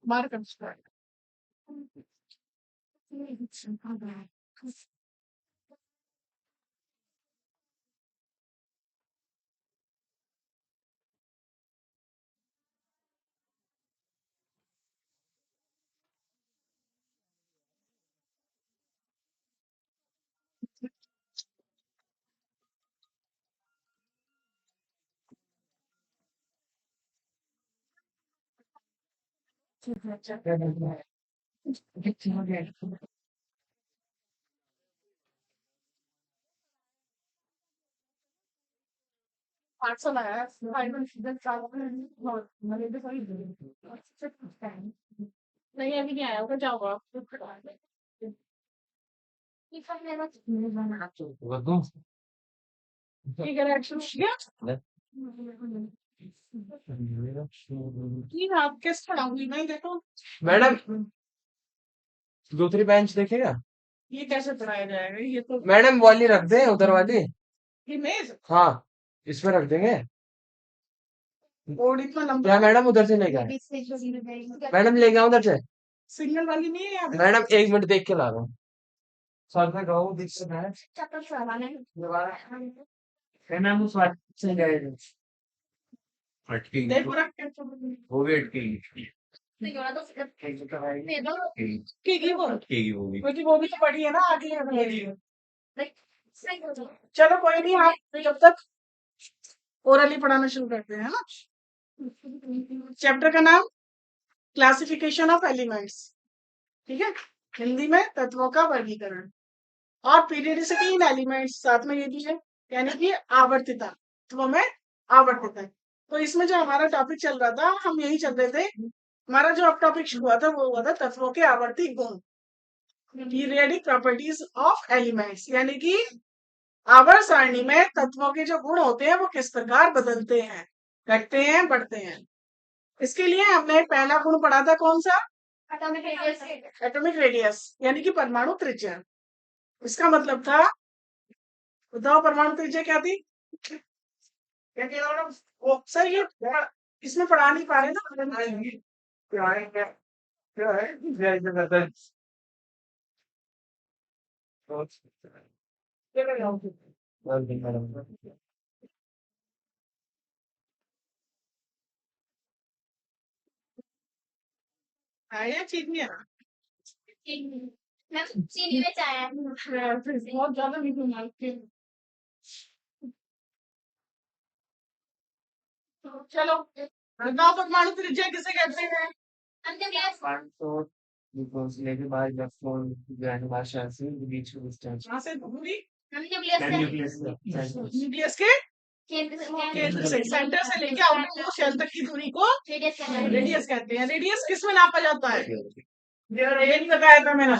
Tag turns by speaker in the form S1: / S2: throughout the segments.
S1: Market square. Parcel है, I don't shouldn't travel और मैंने भी सही नहीं अभी नहीं आया होगा जाओगा ठीक है एक्शन गया ठीक है आप किस पढ़ाऊंगी मैं देखो
S2: मैडम दूसरी बेंच देखेगा।
S1: ये कैसे पढ़ाया जाएगा ये तो
S2: मैडम वाली रख दे उधर वाली।
S1: इमेज
S2: हाँ इसमें रख देंगे।
S1: बोर्ड इतना लंबा
S2: क्या मैडम उधर से लेके आए। मैडम ले गया उधर से।
S1: सिग्नल वाली नहीं है यहाँ पे
S2: मैडम 1 मिनट देख के ला रहा हूँ। सर में गऊ दिख से है। मैम उस वाली से गए थे। अटकी
S1: देखो रख के
S2: वो भी अटकी
S1: क्योंकि वो भी तो बड़ी है ना आगे है मेरी चलो कोई नहीं आप जब तक ओरली पढ़ाना शुरू करते हैं ना चैप्टर का नाम क्लासिफिकेशन ऑफ एलिमेंट्स ठीक है हिंदी में तत्वों का वर्गीकरण और पीरियडिसिटी इन एलिमेंट्स साथ में ये भी है यानी कि आवर्तिता तत्वों में आवर्तिता तो इसमें जो हमारा टॉपिक चल रहा था हम यही चल रहे थे हमारा जो अब टॉपिक शुरू हुआ था वो हुआ था तत्वों के आवर्ती गुण पीरियडिक प्रॉपर्टीज ऑफ एलिमेंट्स यानी कि आवर्त सारणी में तत्वों के जो गुण होते हैं वो किस प्रकार बदलते हैं घटते हैं बढ़ते हैं इसके लिए हमने पहला गुण पढ़ा था कौन सा एटॉमिक रेडियस यानी कि परमाणु त्रिज्या इसका मतलब था बताओ परमाणु त्रिज्या क्या थी क्या कह रहा हूँ वो सर ये इसमें पढ़ा नहीं पा रहे ना
S2: क्या है क्या है जैसे मतलब
S1: क्या कर रहा हूँ
S2: मैडम
S1: आया ठीक नहीं है
S3: चीनी में चाय है।
S1: बहुत ज्यादा नहीं सुना चलो बताओ परमाणु त्रिज्या किसे कहते हैं
S3: अंतिम क्लास
S2: लेके बाद जब फोन ग्रैंड भाषा से बीच में डिस्टेंस
S1: कहाँ से दूरी
S3: अंतिम क्लास
S2: न्यूक्लियस
S1: न्यूक्लियस के केंद्र से सेंटर से लेके आउटर शेल तक की दूरी को
S3: रेडियस कहते हैं।
S1: रेडियस कहते हैं रेडियस किस में नापा जाता है ये नहीं बताया था मैंने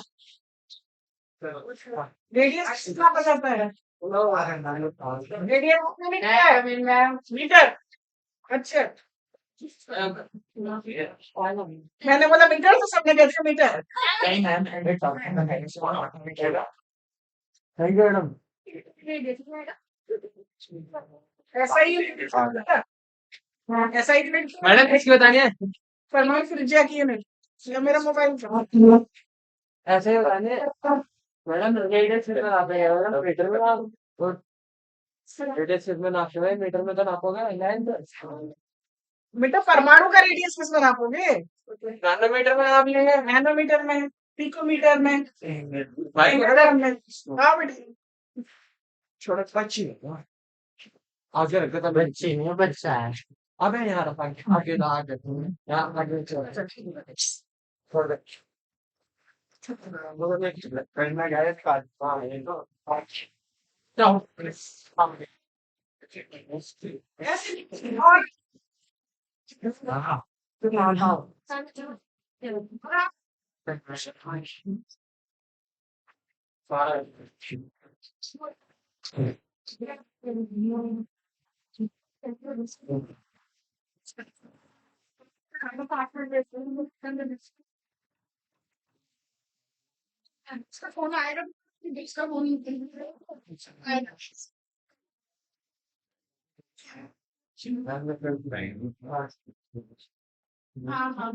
S1: रेडियस किस में नापा जाता है रेडियस मीटर अच्छा मैंने बोला मीटर तो सबने कह दिया मीटर
S2: थैंक यू मैडम
S1: ऐसा ही ऐसा ही
S2: मैडम किसकी बतानी है
S1: परमाणु त्रिज्या की यूनिट या मेरा मोबाइल
S2: ऐसे ही बतानी है मैडम रेडियस में नापे मैडम मीटर में नाप रेडियस में नापते हुए मीटर में तो नापोगे लेंथ
S1: बेटा परमाणु का रेडियस किस में नापोगे
S2: नैनोमीटर में नाप लेंगे
S1: नैनोमीटर में पिकोमीटर में
S2: भाई
S1: मीटर में हाँ बेटी
S2: छोटा बच्ची है आगे रखा था बच्ची नहीं बच्चा है अबे यार आगे तो आगे यहाँ आगे चल छोड़ दे वो देख करना गया है काट हाँ ये तो जाओ हम
S1: ऐसे और
S2: हाँ तो ना हाँ
S1: इसका फोन आएगा इसका फोन आएगा हाँ हाँ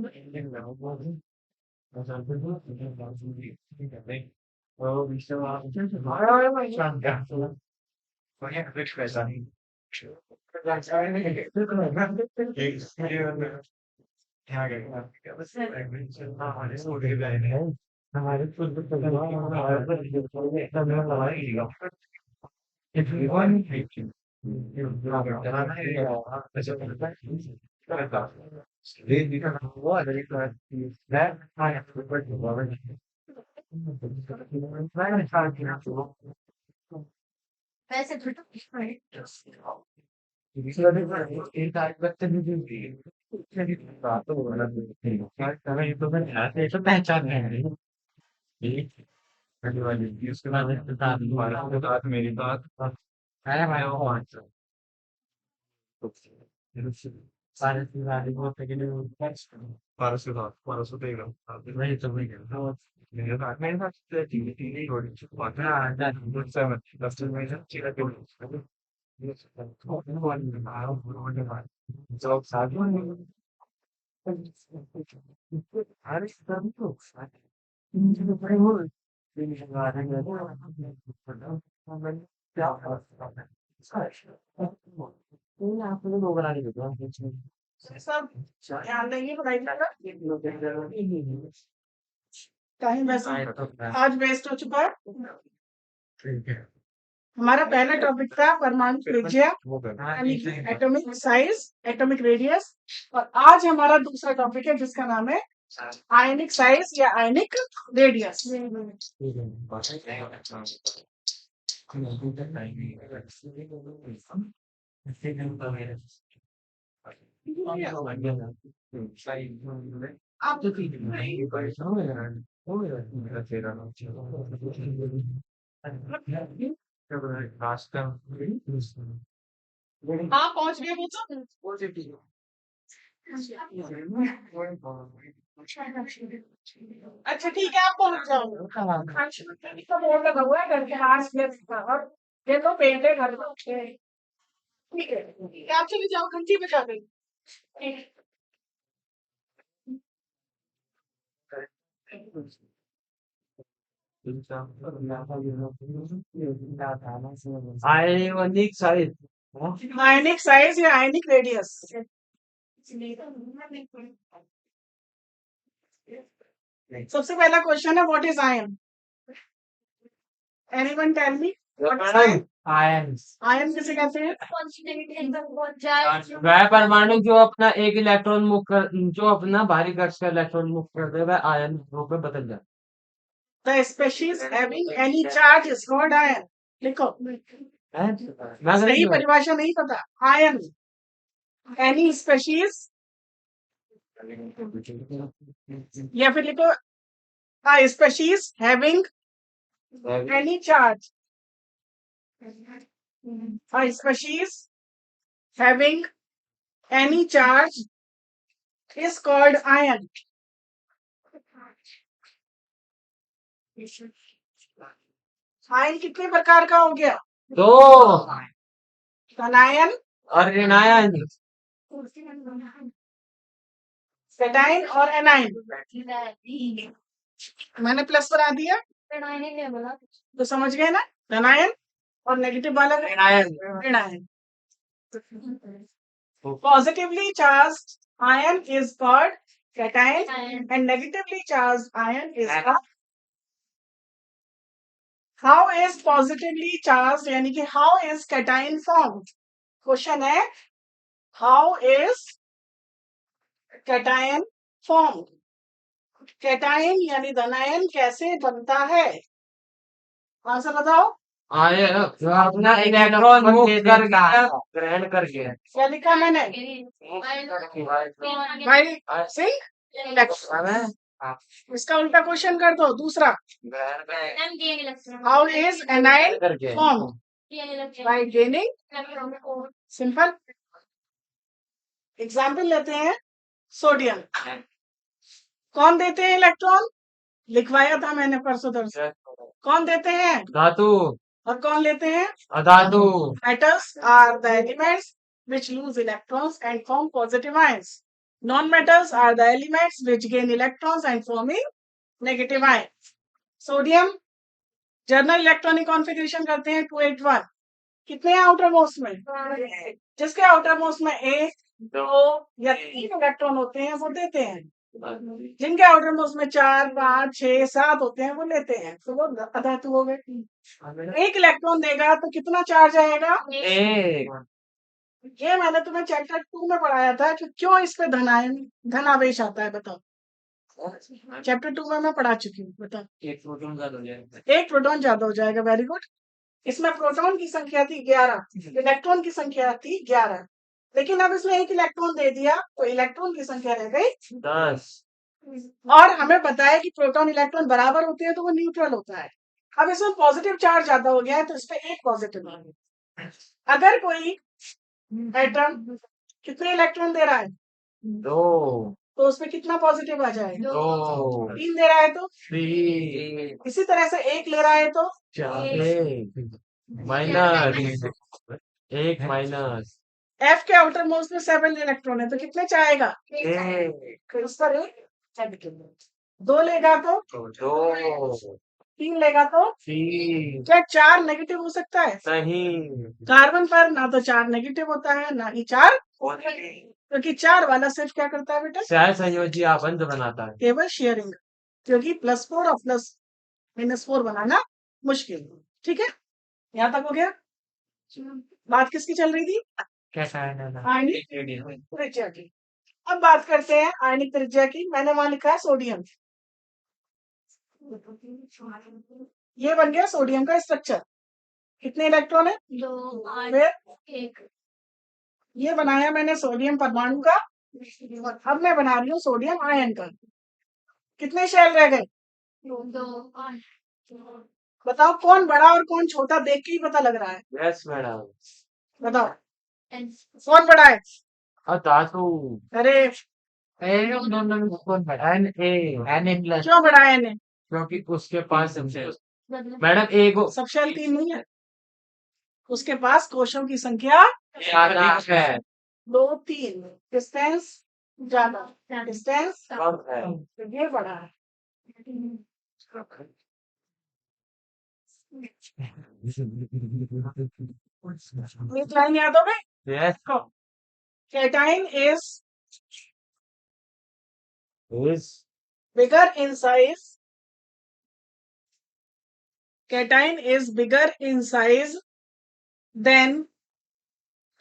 S3: वैसे
S1: सब ध्यान देंगे पढ़ाई पर। टाइम वैसे आज वेस्ट हो चुका है। हमारा पहला टॉपिक था परमाणु त्रिज्या, यानी कि एटॉमिक साइज, एटॉमिक रेडियस, और आज हमारा दूसरा टॉपिक है जिसका नाम है आयनिक साइज या आयनिक रेडियस। आप आप पहुंच गए बच्चों? अच्छा ठीक है, आप पहुंच जाओ। का बोर्ड लगा हुआ है घर के पास में, और ये तो पेंट है घर में। ठीक है, आप चले जाओ, घंटी बजा दे।
S2: आयनिक साइज
S1: आयनिक साइज या आयनिक रेडियस। सबसे पहला क्वेश्चन है what is ion? Anyone tell me what is ion?
S2: Ion
S1: ion किसे कहते हैं?
S2: वह परमाणु जो अपना एक इलेक्ट्रॉन मूव कर, जो अपना भारी कक्ष का इलेक्ट्रॉन मूव करते हैं वह आयन रूप में बदल जाता
S1: the species having any charge is called ion. लिखो,
S2: है।
S1: सही परिभाषा नहीं पता। आयन, एनी स्पेशीज, या फिर लिखो species having any charge, species having any charge is called ion. Ion कितने प्रकार का हो गया?
S2: तो
S1: धनायन
S2: और ऋणायन,
S1: कैटायन और एनायन। मैंने प्लस बना दिया तो समझ गए ना? धनायन और नेगेटिव वाला ऋणायन। Positively charged ion is called cation and negatively charged ion is called. How is positively charged यानी कि how is cation formed? Question है how is cation formed? cation यानी धनायन कैसे बनता है? आंसर बताओ।
S2: आयन जो अपना इलेक्ट्रॉन मूव करके ग्रहण करके।
S1: क्या लिखा मैंने? भाई सिंह, इसका उल्टा क्वेश्चन कर दो। दूसरा, how is A9 formed? Bye gaining. Simple. Example लेते हैं, सोडियम। कौन देते हैं इलेक्ट्रॉन? लिखवाया था मैंने परसों दर्शन। कौन देते हैं?
S2: धातु।
S1: और कौन लेते हैं?
S2: अधातु।
S1: Metals are the elements which lose electrons and form positive ions. Non-metals are the elements which gain electrons and forming negative ion. Sodium journal electronic configuration करते हैं 281. कितने हैं आउटर मोस्ट में? जिसके आउटर मोस्ट में 1, 2 या 3 इलेक्ट्रॉन होते हैं वो देते हैं. जिनके आउटर मोस्ट में 4, 5, 6, 7 होते हैं वो लेते हैं. तो वो अधातु हो गए. एक इलेक्ट्रॉन देगा तो कितना चार्ज आएगा?
S2: एक
S1: ये मैंने तुम्हें चैप्टर 2 में पढ़ाया था कि क्यों इस पे धन आवेश आता है. बताओ. चैप्टर 2 में मैं पढ़ा चुकी हूँ. बताओ.
S2: एक प्रोटॉन ज्यादा हो जाएगा.
S1: एक प्रोटॉन ज्यादा हो जाएगा. Very good. इसमें प्रोटॉन की संख्या थी 11, इलेक्ट्रॉन की संख्या थी 11, लेकिन अब इसमें एक इलेक्ट्रॉन दे दिया तो इलेक्ट्रॉन की संख्या रह गई
S2: 10.
S1: और हमें पता है कि प्रोटॉन इलेक्ट्रॉन बराबर होते हैं तो वो न्यूट्रल होता है. अब इसमें पॉजिटिव चार्ज ज्यादा हो गया है तो इस पे एक पॉजिटिव आ गया. अगर कोई एटम कितने इलेक्ट्रॉन दे रहा है
S2: 2.
S1: तो उसमें कितना पॉजिटिव आ जाएगा?
S2: 2.
S1: 3 दे रहा है तो
S2: 3.
S1: इसी तरह से 1 ले रहा है तो
S2: 1 माइनस 1 माइनस
S1: F के आउटर मोस्ट में 7 इलेक्ट्रॉन है तो कितने चाहेगा?
S2: 1.
S1: फिर उस पर 2 लेगा तो
S2: 2.
S1: 3 लेगा तो
S2: 3.
S1: क्या 4 नेगेटिव हो सकता है?
S2: नहीं.
S1: कार्बन पर ना तो 4 नेगेटिव होता है ना ही 4, क्योंकि 4 वाला सिर्फ क्या करता है बेटा?
S2: शायद संयोजी आबंध बनाता है.
S1: केवल शेयरिंग. क्योंकि +4 और -4 बनाना मुश्किल. ठीक है, यहाँ तक हो गया. बात किसकी चल रही थी?
S2: कैसा है ना?
S1: आयनिक त्रिज्या की. अब बात करते हैं आयनिक त्रिज्या की. मैंने वहां लिखा है सोडियम. ये बन गया सोडियम का स्ट्रक्चर. कितने इलेक्ट्रॉन है?
S3: 2 8
S1: फिर
S3: 1
S1: ये बनाया मैंने सोडियम परमाणु का और अब मैं बना रही हूँ सोडियम आयन का. कितने शेल रह गए?
S3: 2 8
S1: बताओ कौन बड़ा और कौन छोटा, देख के ही पता लग रहा है.
S2: Yes madam.
S1: बताओ
S3: N
S1: कौन बड़ा है?
S2: धातु.
S1: अरे
S2: कौन बड़ा? Na plus.
S1: क्यों बड़ा है इन्हें?
S2: क्योंकि उसके पास सबसे
S3: मतलब
S2: मैडम एगो
S1: सब शेल 3 नहीं है. उसके पास कोशों की संख्या
S2: ज्यादा है.
S1: 2 3, डिस्टेंस ज्यादा, डिस्टेंस
S2: कम है.
S1: तो ये बड़ा है. एक लाइन याद हो गई.
S2: Yes.
S1: Cation is
S2: is
S1: bigger in size. Cation is bigger in size than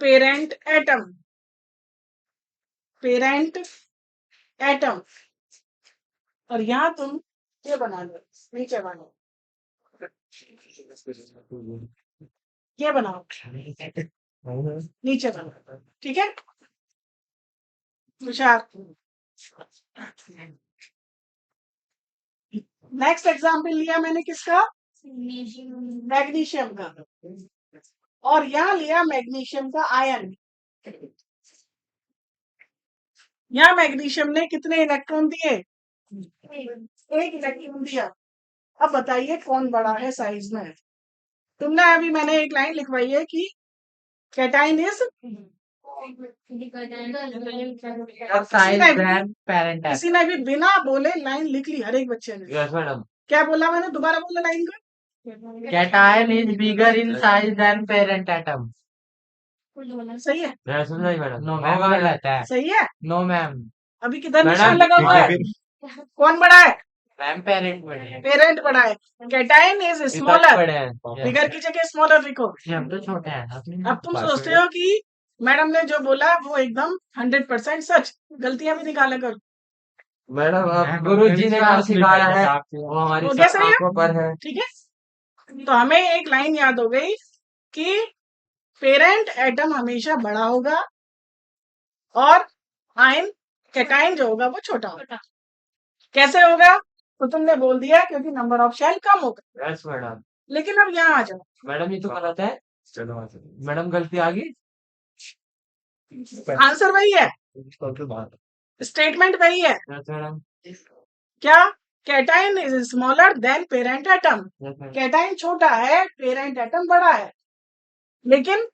S1: parent atom. Parent atom. और यहाँ तुम ये बना लो, नीचे बनाओ, ये बनाओ, नीचे बनाओ. ठीक है, तुषार. नेक्स्ट एग्जाम्पल लिया मैंने किसका? मैग्नीशियम का. और यहाँ लिया मैग्नीशियम का आयन. यहाँ मैग्नीशियम ने कितने इलेक्ट्रॉन दिए? एक इलेक्ट्रॉन दिया. अब बताइए कौन बड़ा है साइज में? तुमने अभी मैंने एक लाइन लिखवाई है कि कैटाइन इज किसी ने भी बिना बोले लाइन लिख ली हर एक बच्चे ने.
S2: Yes madam.
S1: क्या बोला मैंने? दोबारा बोला लाइन को.
S2: Cation is bigger in size than parent atom.
S1: सही है,
S2: यस नहीं मैडम. नो मैम रहता है.
S1: सही है.
S2: No ma'am.
S1: अभी किधर निशान लगा हुआ है? कौन बड़ा है?
S2: मैम पेरेंट बड़े हैं.
S1: पेरेंट बड़ा है. कैटाइन इज
S2: पिता
S1: स्मॉलर.
S2: बड़े हैं.
S1: बिगर की जगह स्मॉलर लिखो.
S2: हम तो छोटे हैं.
S1: अब तुम सोचते हो कि मैडम ने जो बोला वो एकदम 100% सच. गलतियां भी निकाला करो.
S2: मैडम अब गुरु जी ने जो सिखाया है वो हमारी
S1: हो गया सही है?
S2: आंखों पर है.
S1: ठीक है, तो हमें एक लाइन याद हो गई कि पेरेंट एटम हमेशा बड़ा होगा और आयन कैटाइन जो होगा वो छोटा होगा. कैसे होगा? तो तुमने बोल दिया क्योंकि नंबर ऑफ शेल कम होगा.
S2: Yes madam.
S1: लेकिन अब यहाँ आ जाओ.
S2: मैडम ये तो गलत है. चलो मैडम गलती आ गई.
S1: आंसर वही है, स्टेटमेंट वही है.
S2: Yes madam.
S1: क्या? Cation is smaller than parent atom.
S2: Yes madam.
S1: Cation छोटा है, पेरेंट एटम बड़ा है. लेकिन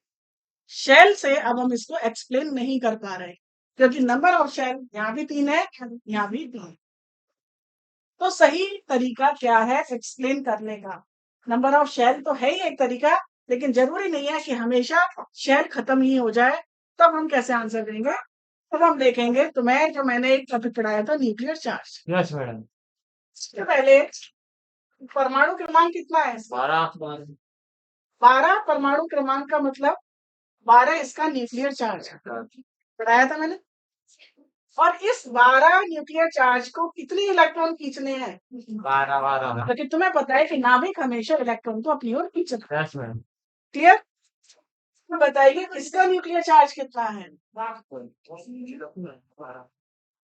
S1: शेल से अब हम इसको एक्सप्लेन नहीं कर पा रहे. क्योंकि नंबर ऑफ शेल यहाँ भी 3 है, यहाँ भी 3। तो सही तरीका क्या है एक्सप्लेन करने का? नंबर ऑफ शेल तो है ही एक तरीका, लेकिन जरूरी नहीं है कि हमेशा शेल खत्म ही हो जाए। तब हम कैसे आंसर देंगे? तब हम देखेंगे। तो मैंने एक टॉपिक पढ़ाया था न्यूक्लियर चार्ज।
S2: Yes madam.
S1: सबसे पहले परमाणु क्रमांक कितना है?
S2: 12
S1: 12 परमाणु क्रमांक का मतलब 12 इसका न्यूक्लियर चार्ज है। पढ़ाया था मैंने। और इस 12 न्यूक्लियर चार्ज को कितने इलेक्ट्रॉन खींचने हैं?
S2: 12
S1: क्योंकि तुम्हें पता है कि नाभिक हमेशा इलेक्ट्रॉन को अपनी ओर खींचता है।
S2: Yes madam.
S1: क्लियर? तो बताइए इसका न्यूक्लियर चार्ज कितना है?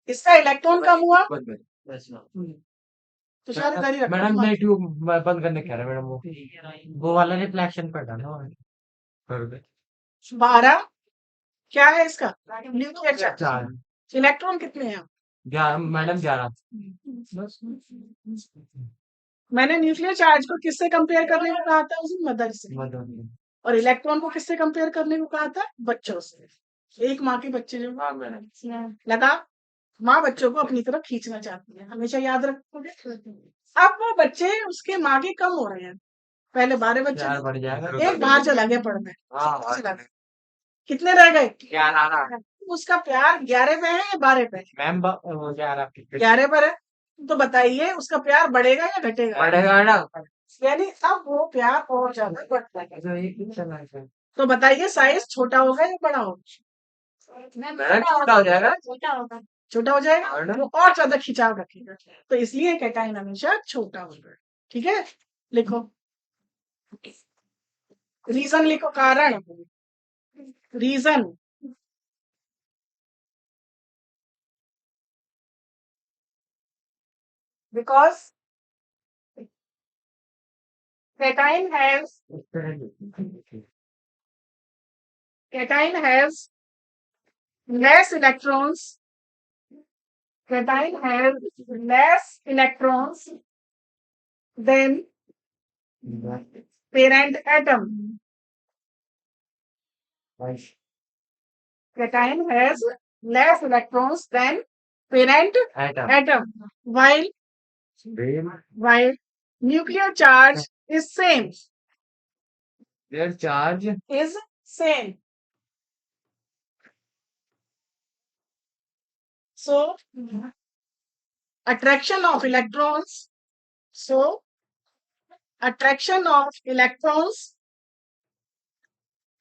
S1: इसका इलेक्ट्रॉन कम हुआ
S2: यस मैडम।
S1: तो शायद इधर ही रखो।
S2: मैडम नहीं ट्यूब बंद करने कह रहे मैडम, वो वाला रिफ्लेक्शन पर डालना कर दे।
S1: 12 क्या है इसका न्यूक्लियर चार्ज?
S2: 4
S1: इलेक्ट्रॉन कितने हैं?
S2: 11 मैडम 11
S1: मैंने न्यूक्लियर चार्ज को किससे कंपेयर करने को कहा था? उस मदर से।
S2: मदद।
S1: और इलेक्ट्रॉन को किससे कंपेयर करने को कहा था? बच्चों से। एक माँ के बच्चे जो
S2: हाँ मैडम।
S1: लगा, माँ बच्चों को अपनी तरफ खींचना चाहती है, हमेशा याद रखोगे। अब वो बच्चे उसके माँ के कम हो रहे हैं। पहले 12 बच्चे
S2: 4
S1: थे,
S2: बढ़ जाएगा।
S1: एक बाहर चला गया पढ़ने।
S2: हाँ
S1: चला गया। कितने रह गए?
S2: 11
S1: उसका प्यार 11 पे है या 12 पे है?
S2: मैम वो 11
S1: 11 पर है। तो बताइए उसका प्यार बढ़ेगा या घटेगा?
S2: बढ़ेगा मैडम।
S1: यानी अब वो प्यार और ज्यादा बढ़ता है।
S2: तो ये कितना है?
S1: तो बताइए साइज छोटा होगा या बड़ा होगा?
S2: मैडम छोटा हो जाएगा।
S3: छोटा होगा।
S1: छोटा हो जाएगा,
S2: मैडम
S1: वो और ज्यादा खिंचाव रखेगा। तो इसलिए कैटाइन हमेशा छोटा होगा। ठीक है, लिखो रीजन, लिखो कारण। Reason because cation has less electrons. Cation has less electrons than parent atom. Cation has less electrons than parent
S2: atom
S1: atom. While nuclear charge is same.
S2: Their charge
S1: Is same. So attraction of electrons. So attraction of electrons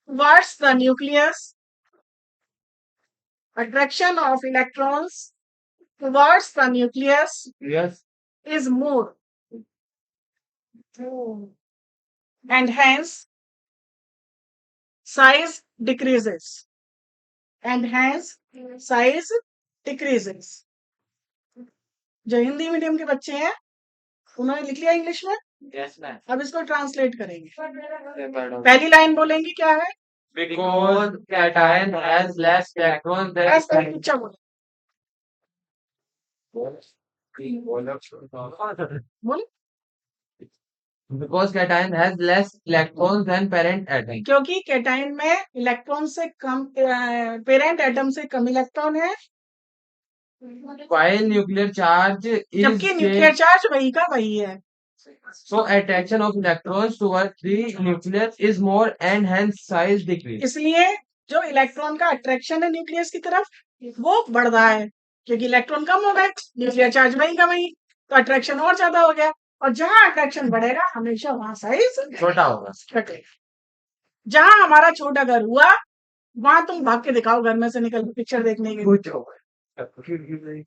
S1: towards the nucleus. Attraction of electrons towards the nucleus
S2: yes
S1: is more, and hence size decreases. And hence size decreases. जो Hindi medium के बच्चे हैं उन्होंने लिख लिया English में।
S2: Yes ma'am.
S1: अब इसको ट्रांसलेट करेंगे।
S2: मैडम
S1: पहली लाइन बोलेंगे क्या है?
S2: Because cation has less electron than
S1: ऐसा ही पीछे बोलो। बोलो
S2: because cation has less electron than parent atom.
S1: क्योंकि कैटाइन में इलेक्ट्रॉन से कम, पेरेंट एटम से कम इलेक्ट्रॉन है,
S2: While nuclear charge is
S1: जबकि न्यूक्लियर चार्ज वही का वही है।
S2: so attraction of electrons towards the nucleus is more and hence size decrease.
S1: इसलिए जो इलेक्ट्रॉन का अट्रैक्शन है न्यूक्लियस की तरफ वो बढ़ रहा है, क्योंकि इलेक्ट्रॉन कम हो गए, न्यूक्लियर चार्ज वही का वही, तो अट्रैक्शन और ज्यादा हो गया। और जहां अट्रैक्शन बढ़ेगा हमेशा वहां साइज
S2: छोटा होगा।
S1: घटेगा। जहां हमारा छोटा घर हुआ वहां तुम भाग के दिखाओ घर में से निकल के पिक्चर देखने के लिए।
S2: कुछ होगा।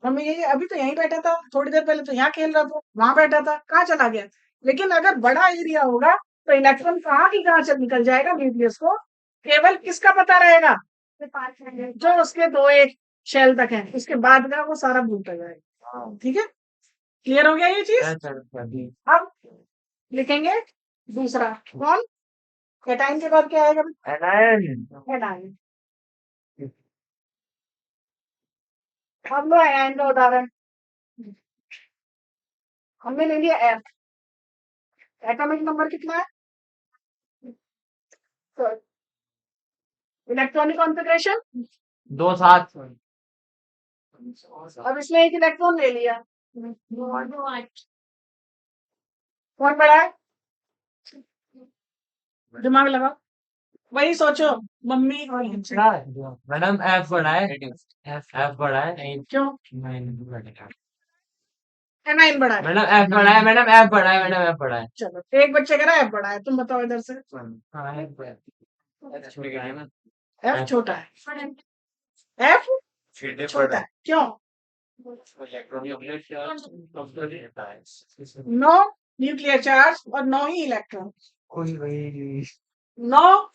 S1: हम ये अभी तो यहीं बैठा था, थोड़ी देर पहले तो यहाँ खेल रहा था, वहां बैठा था, कहाँ चला गया? लेकिन अगर बड़ा एरिया होगा तो इलेक्ट्रॉन कहाँ की कहाँ से निकल जाएगा न्यूक्लियस को, केवल किसका पता रहेगा? जो उसके 2-1 शेल तक है, उसके बाद का वो सारा भूल जाएगा। ठीक है, क्लियर हो गया ये चीज? अब लिखेंगे दूसरा कौन? कैटाइन के बाद क्या आएगा? एनायन। हम लोग एनायन का उदाहरण हमने ले लिया एफ। एटॉमिक नंबर कितना है? इलेक्ट्रॉनिक कॉन्फ़िगरेशन
S2: 2 7
S1: अब इसमें एक इलेक्ट्रॉन ले लिया,
S3: What?
S1: कौन बड़ा है? दिमाग लगाओ, वही सोचो, मम्मी और
S2: मैडम एफ बड़ा है, एफ बड़ा है,
S1: क्यों?
S2: मैडम
S1: एनाइन बड़ा है।
S2: एफ बड़ा है, मैडम एफ बड़ा है, मैडम एफ बड़ा है।
S1: चलो, एक बच्चे कह रहा है एफ बड़ा है, तुम बताओ इधर से। एफ छोटा है, एफ छोटा है, क्यों? नो न्यूक्लियर चार्ज और 9 ही इलेक्ट्रॉन, 9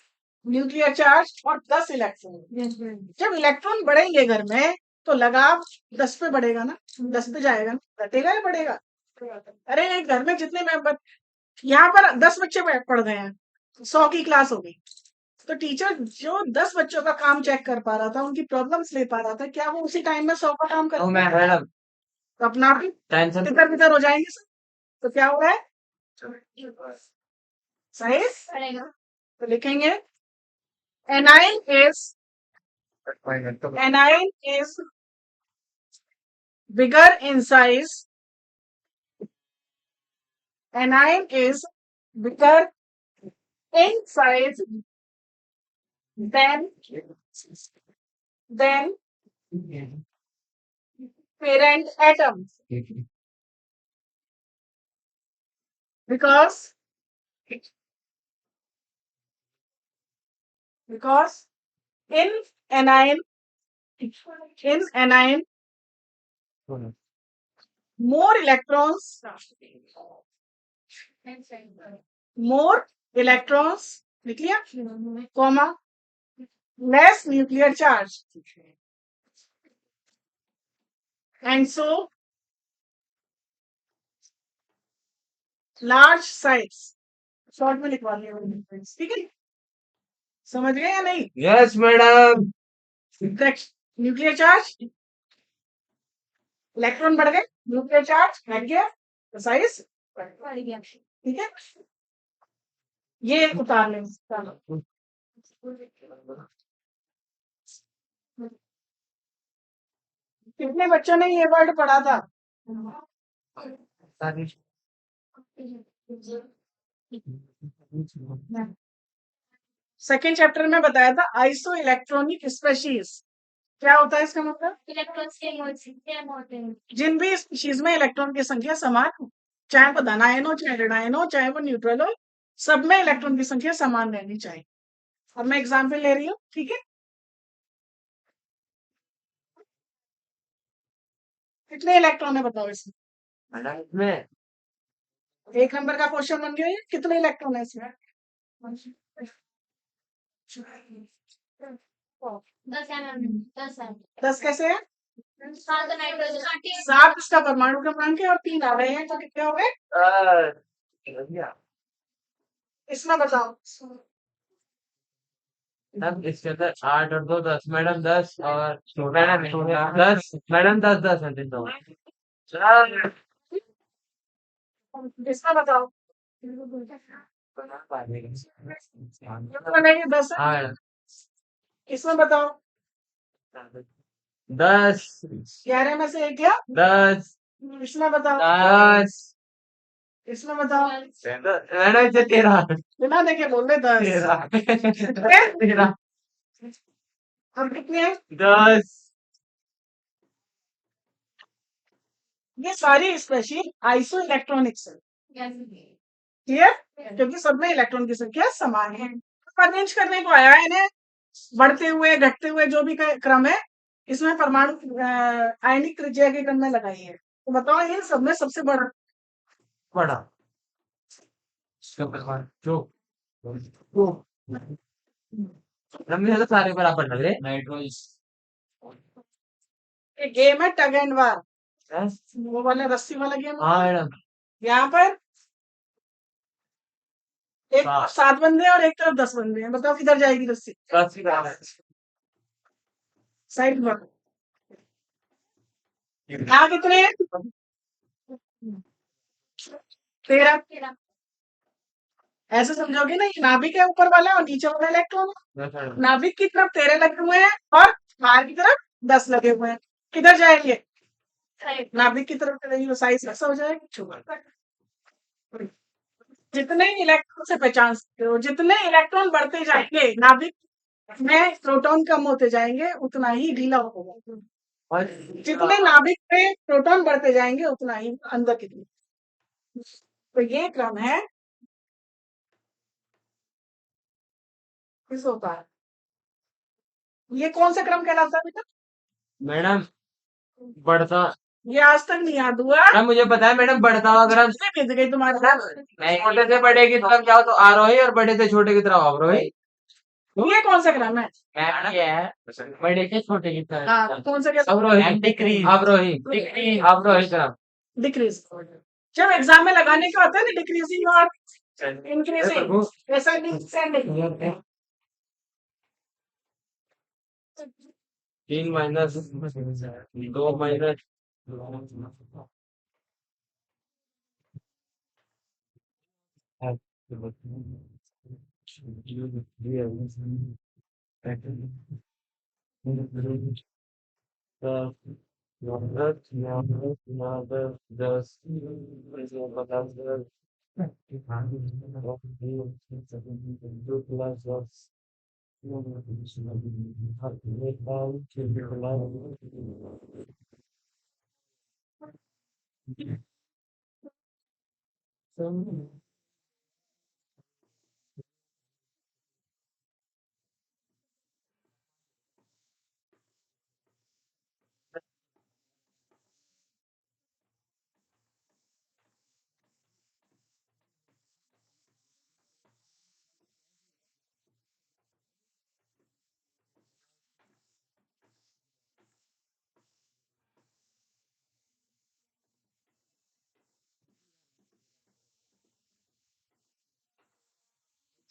S1: न्यूक्लियर चार्ज और 10 इलेक्ट्रॉन। जब इलेक्ट्रॉन बढ़ेंगे घर में तो लगाव 10 पे बढ़ेगा ना, 10 पे जाएगा ना, घटेगा या बढ़ेगा? अरे एक घर में जितने मेंबर, यहाँ पर 10 बच्चे पढ़ गए हैं, 100 की क्लास हो गई, तो टीचर जो 10 बच्चों का काम चेक कर पा रहा था, उनकी प्रॉब्लम्स ले पा रहा था, क्या वो उसी टाइम में 100 का काम कर
S2: मैडम
S1: तो अपना भी
S2: टेंशन
S1: तितर हो जाएंगे सब। तो क्या हुआ है? सही,
S3: पड़ेगा।
S1: तो लिखेंगे anion is bigger in size, anion is bigger in size than parent atom, because in anion more electrons लिख लिया, comma less nuclear charge, and so large size, short में लिखवा लिया, ठीक है? समझ गए या नहीं?
S2: Yes madam.
S1: Nuclear charge, electron बढ़ गए, न्यूक्लियर चार्ज घट गया, तो साइज
S3: बढ़ गया।
S1: ठीक है, ये उतार लें। चलो, कितने बच्चों ने ये वर्ड पढ़ा था? सेकेंड चैप्टर में बताया था आइसो इलेक्ट्रॉनिक स्पेशीज, क्या होता है इसका मतलब?
S3: इलेक्ट्रॉन्स के सेम होते हैं।
S1: जिन भी स्पीशीज में इलेक्ट्रॉन की संख्या समान हो, चाहे वो धनायन हो, चाहे ऋणायन हो, चाहे वो न्यूट्रल हो, सब में इलेक्ट्रॉन की संख्या समान रहनी चाहिए। अब मैं एग्जाम्पल ले रही हूँ, ठीक है? कितने इलेक्ट्रॉन है बताओ इसमें?
S2: मैडम इसमें
S1: 1 नंबर का क्वेश्चन बन गया ये, कितने इलेक्ट्रॉन है इसमें?
S3: 10 है मैम, 10 है।
S1: 10 कैसे है?
S3: 7 नाइट्रोजन 8
S1: 7 इसका परमाणु क्रमांक है और 3 आ रहे हैं, तो कितने हो गए? इसमें बताओ।
S2: मैडम इसके अंदर 8 और 2 10, मैडम 10 और मैडम 10, मैडम 10 10 है तीन तो।
S1: इसमें बताओ। ये 10 है,
S2: हाँ
S1: इसमें बताओ।
S2: 10
S1: 11 में से 1 गया,
S2: 10
S1: इसमें बताओ।
S2: 10
S1: इसमें बताओ।
S2: मैडम इसे 13
S1: बिना देखे बोल रहे 10।
S2: 13
S1: अब कितने हैं?
S2: 10
S1: ये सारी स्पेशीज आइसो इलेक्ट्रॉनिक्स है,
S3: है।
S1: क्लियर? क्योंकि सब में इलेक्ट्रॉन की संख्या समान है। अरेंज करने को आया है इन्हें, बढ़ते हुए घटते हुए जो भी क्रम है, इसमें परमाणु आयनिक त्रिज्या के क्रम में लगाई है। तो बताओ ये सब में सबसे बड़ा
S2: बड़ा जो लंबे तो सारे बराबर लग रहे नाइट्रोजन।
S1: एक गेम है टग एंड वार,
S2: यस
S1: वो वाला रस्सी वाला गेम।
S2: हाँ मैडम
S1: यहाँ पर एक
S2: हाँ।
S1: 7 बंदे हैं और एक तरफ 10 बंदे हैं, बताओ किधर जाएगी रस्सी? साइड पर। यहाँ कितने हैं? 13। ऐसे समझोगे ना, ये नाभिक है ऊपर वाला और नीचे वाला इलेक्ट्रॉन है। नाभिक की तरफ 13 लगे हुए हैं और बाहर की तरफ 10 लगे हुए हैं। किधर जाएंगे?
S3: Right.
S1: नाभिक की तरफ चलेंगे, साइज ऐसा हो जाएगा छोटा। जितने इलेक्ट्रॉन से पहचान सकते हो, जितने इलेक्ट्रॉन बढ़ते जाएंगे नाभिक में प्रोटॉन कम होते जाएंगे उतना ही ढीला होगा।
S2: और
S1: जितने नाभिक में प्रोटॉन बढ़ते जाएंगे उतना ही अंदर की तरफ। तो ये क्रम है किस होता है, ये कौन सा क्रम कहलाता है बेटा?
S2: मैडम बढ़ता,
S1: ये आज तक नहीं याद हुआ?
S2: मैडम मुझे पता है मैडम, बढ़ता हुआ क्रम।
S1: किसने भेज गई तुम्हारे
S2: नहीं, छोटे से बड़े की तरफ जाओ तो आरोही और बड़े से छोटे की तरफ अवरोही।
S1: ये कौन सा क्रम है?
S2: मैडम ये है बड़े से छोटे की तरफ
S1: हाँ, कौन सा कहलाता
S2: अवरोही, डिक्रीज, अवरोही, डिक्रीज, अवरोही क्रम।
S1: है? डिक्रीज। जब एग्जाम में लगाने का होता है ना डिक्रीजिंग और इंक्रीजिंग, ऐसा डिसेंडिंग।
S2: 3 माइनस 2 माइनस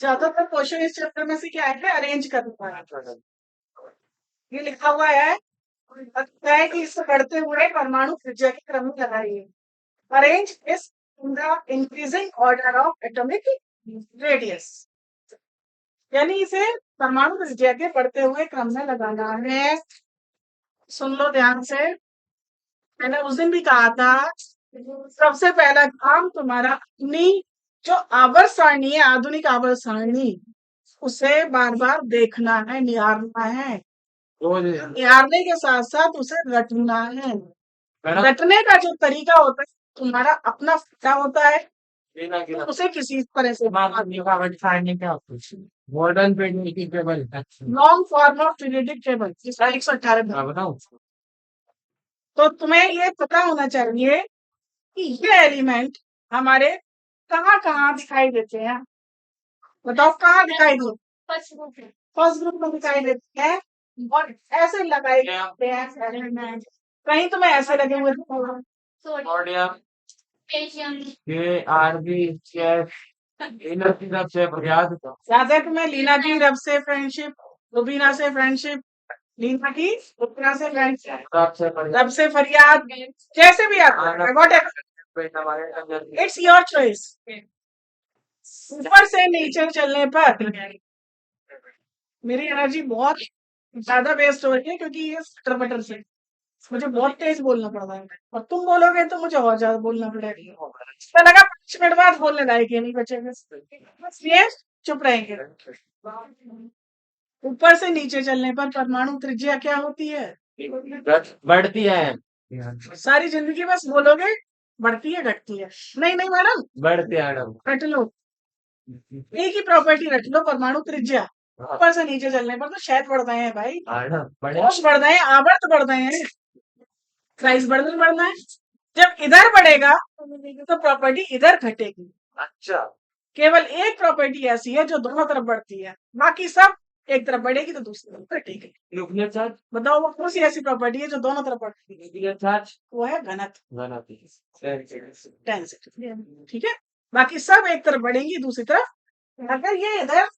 S1: ज्यादातर क्वेश्चन इस चैप्टर में से क्या है, अरेंज करना है। ये लिखा हुआ है, लगता है कि इससे बढ़ते हुए परमाणु त्रिज्या के क्रम में लगाइए। अरेंज इस in the increasing order of atomic radius, यानी इसे परमाणु त्रिज्या के बढ़ते हुए क्रम में लगाना है। सुन लो ध्यान से, मैंने उस दिन भी कहा था सबसे पहला काम तुम्हारा अपनी जो आवर्त सारणी है, आधुनिक आवर्त सारणी, उसे बार बार देखना है, निहारना है।
S2: रोज
S1: निहारने के साथ साथ उसे रटना है।
S2: मैडम
S1: रटने का जो तरीका होता है तुम्हारा अपना क्या होता है,
S2: बिना
S1: तो उसे किसी तरह से
S2: modern periodic table.
S1: Long form of periodic table, जिसका 118
S2: बताओ
S1: तो तुम्हें ये पता होना चाहिए कि ये एलिमेंट हमारे कहाँ कहाँ दिखाई देते हैं। बताओ कहाँ दिखाई देते?
S3: First group.
S1: फर्स्ट ग्रुप में दिखाई देते हैं और ऐसे लगाए जाते हैं एलिमेंट। कहीं तुम्हें ऐसे लगे हुए दिखाई
S3: Sodium.
S2: Sodium
S3: Potassium.
S2: के आरबी इनर की तरफ से प्रयास
S1: याद है तुम्हें लीना की रब से फ्रेंडशिप, रुबीना से फ्रेंडशिप, लीना की रुबीना से फ्रेंडशिप,
S2: तरफ से
S1: रब से फरियाद, जैसे भी आता है व्हाटएवर, इट्स योर चॉइस। ऊपर से नीचे चलने पर मेरी एनर्जी बहुत ज्यादा वेस्ट हो रही है क्योंकि ये सटर बटर से मुझे बहुत तेज बोलना पड़ रहा है, और तुम बोलोगे तो मुझे और ज्यादा बोलना पड़ेगा। तो लगा 5 मिनट बाद बोलने लायक ये नहीं बचेगा, इसलिए चुप रहेंगे। ऊपर से नीचे चलने पर परमाणु त्रिज्या क्या होती है?
S2: बढ़ती है,
S1: सारी जिंदगी बस बोलोगे बढ़ती है घटती है, नहीं नहीं मैडम,
S2: बढ़ती है मैडम।
S1: रट लो, एक ही प्रॉपर्टी रट लो, परमाणु त्रिज्या। ऊपर से नीचे चलने पर तो शायद बढ़ रहे हैं भाई,
S2: बढ़े
S1: कोश बढ़ रहे हैं, आवर्त बढ़ रहे हैं, साइज बढ़ना है। जब इधर बढ़ेगा तो प्रॉपर्टी इधर घटेगी।
S2: अच्छा
S1: केवल एक प्रॉपर्टी ऐसी है जो दोनों तरफ बढ़ती है, बाकी सब एक तरफ बढ़ेगी तो दूसरी तरफ घटेगी।
S2: न्यूक्लियर चार्ज,
S1: बताओ वो कौन सी ऐसी प्रॉपर्टी है जो दोनों तरफ बढ़ती है?
S2: न्यूक्लियर चार्ज
S1: वो है घनत्व,
S2: बनाती
S1: डेंसिटी। ठीक है, बाकी सब एक तरफ बढ़ेंगी दूसरी तरफ। अगर ये इधर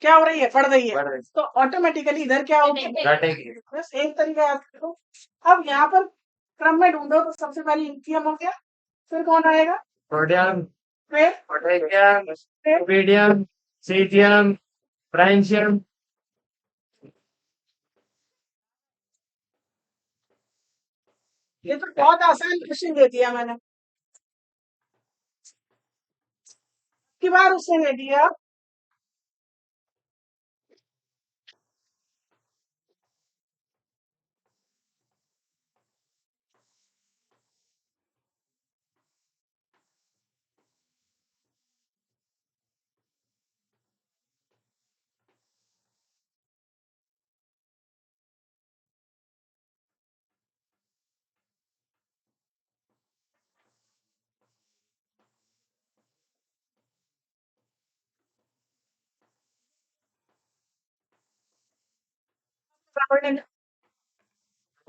S1: क्या हो रही है, बढ़ रही है,
S2: बढ़ रही
S1: तो ऑटोमेटिकली इधर क्या होगी,
S2: घटेगी।
S1: बस एक तरीका याद करो। अब यहाँ पर क्रम में ढूंढो तो सबसे पहले लिथियम हो गया, फिर कौन आएगा,
S2: सोडियम,
S1: फिर
S2: पोटेशियम, सोडियम, सीजियम, फ्रांसियम,
S1: ये तो बहुत आसान क्वेश्चन दे दिया मैंने की बार उसने दे दिया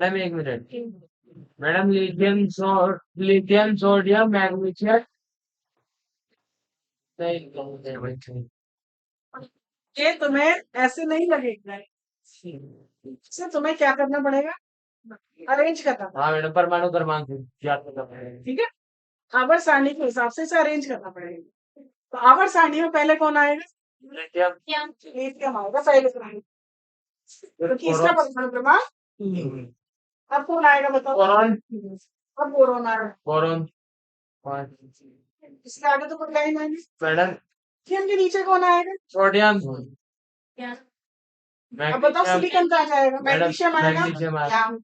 S2: मैडम एक minute madam lithium sodium magnesium नहीं
S1: ये तुम्हें ऐसे नहीं लगेगा इसे तुम्हें क्या करना पड़ेगा अरेंज करना पड़ेगा
S2: हाँ मैडम परमाणु क्रमांक याद करना पड़ेगा
S1: ठीक है आवर्त सारणी के हिसाब से इसे अरेंज करना पड़ेगा तो आवर्त सारणी में पहले कौन आएगा
S2: लिथियम
S1: लिथियम आएगा पहले क्रमांक तो तीसरा परमाणु क्रमांक अब कौन आएगा बताओ
S2: बोरॉन
S1: अब बोरोन आएगा
S2: बोरॉन
S1: इसके आगे तो कोई लाइन आएगी
S2: मैडम
S1: लिथियम के नीचे कौन आएगा
S2: सोडियम
S1: अब बताओ सिलिकॉन कहाँ जाएगा मैग्नीशियम आएगा
S2: मैग्नीशियम
S1: यहाँ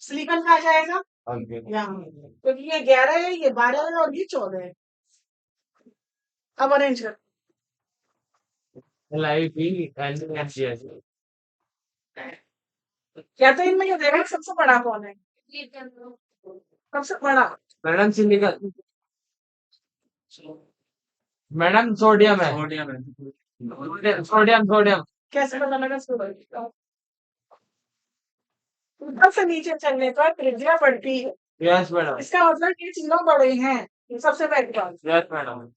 S1: सिलिकॉन कहाँ जाएगा यहाँ तो ये 11 है ये 12 है और ये 14 है अब अरेंज कर
S2: LiPNCS
S1: क्या तो इनमें ये देखा सबसे बड़ा कौन है सबसे बड़ा
S2: मैडम सिलिकॉन मैडम सोडियम है सोडियम सोडियम
S1: कैसे पता लगा इसको ऊपर से नीचे चलने पर त्रिज्या बढ़ती है
S2: यस मैडम
S1: इसका मतलब ये तीनों बड़े हैं ये सबसे पहली बात
S2: यस मैडम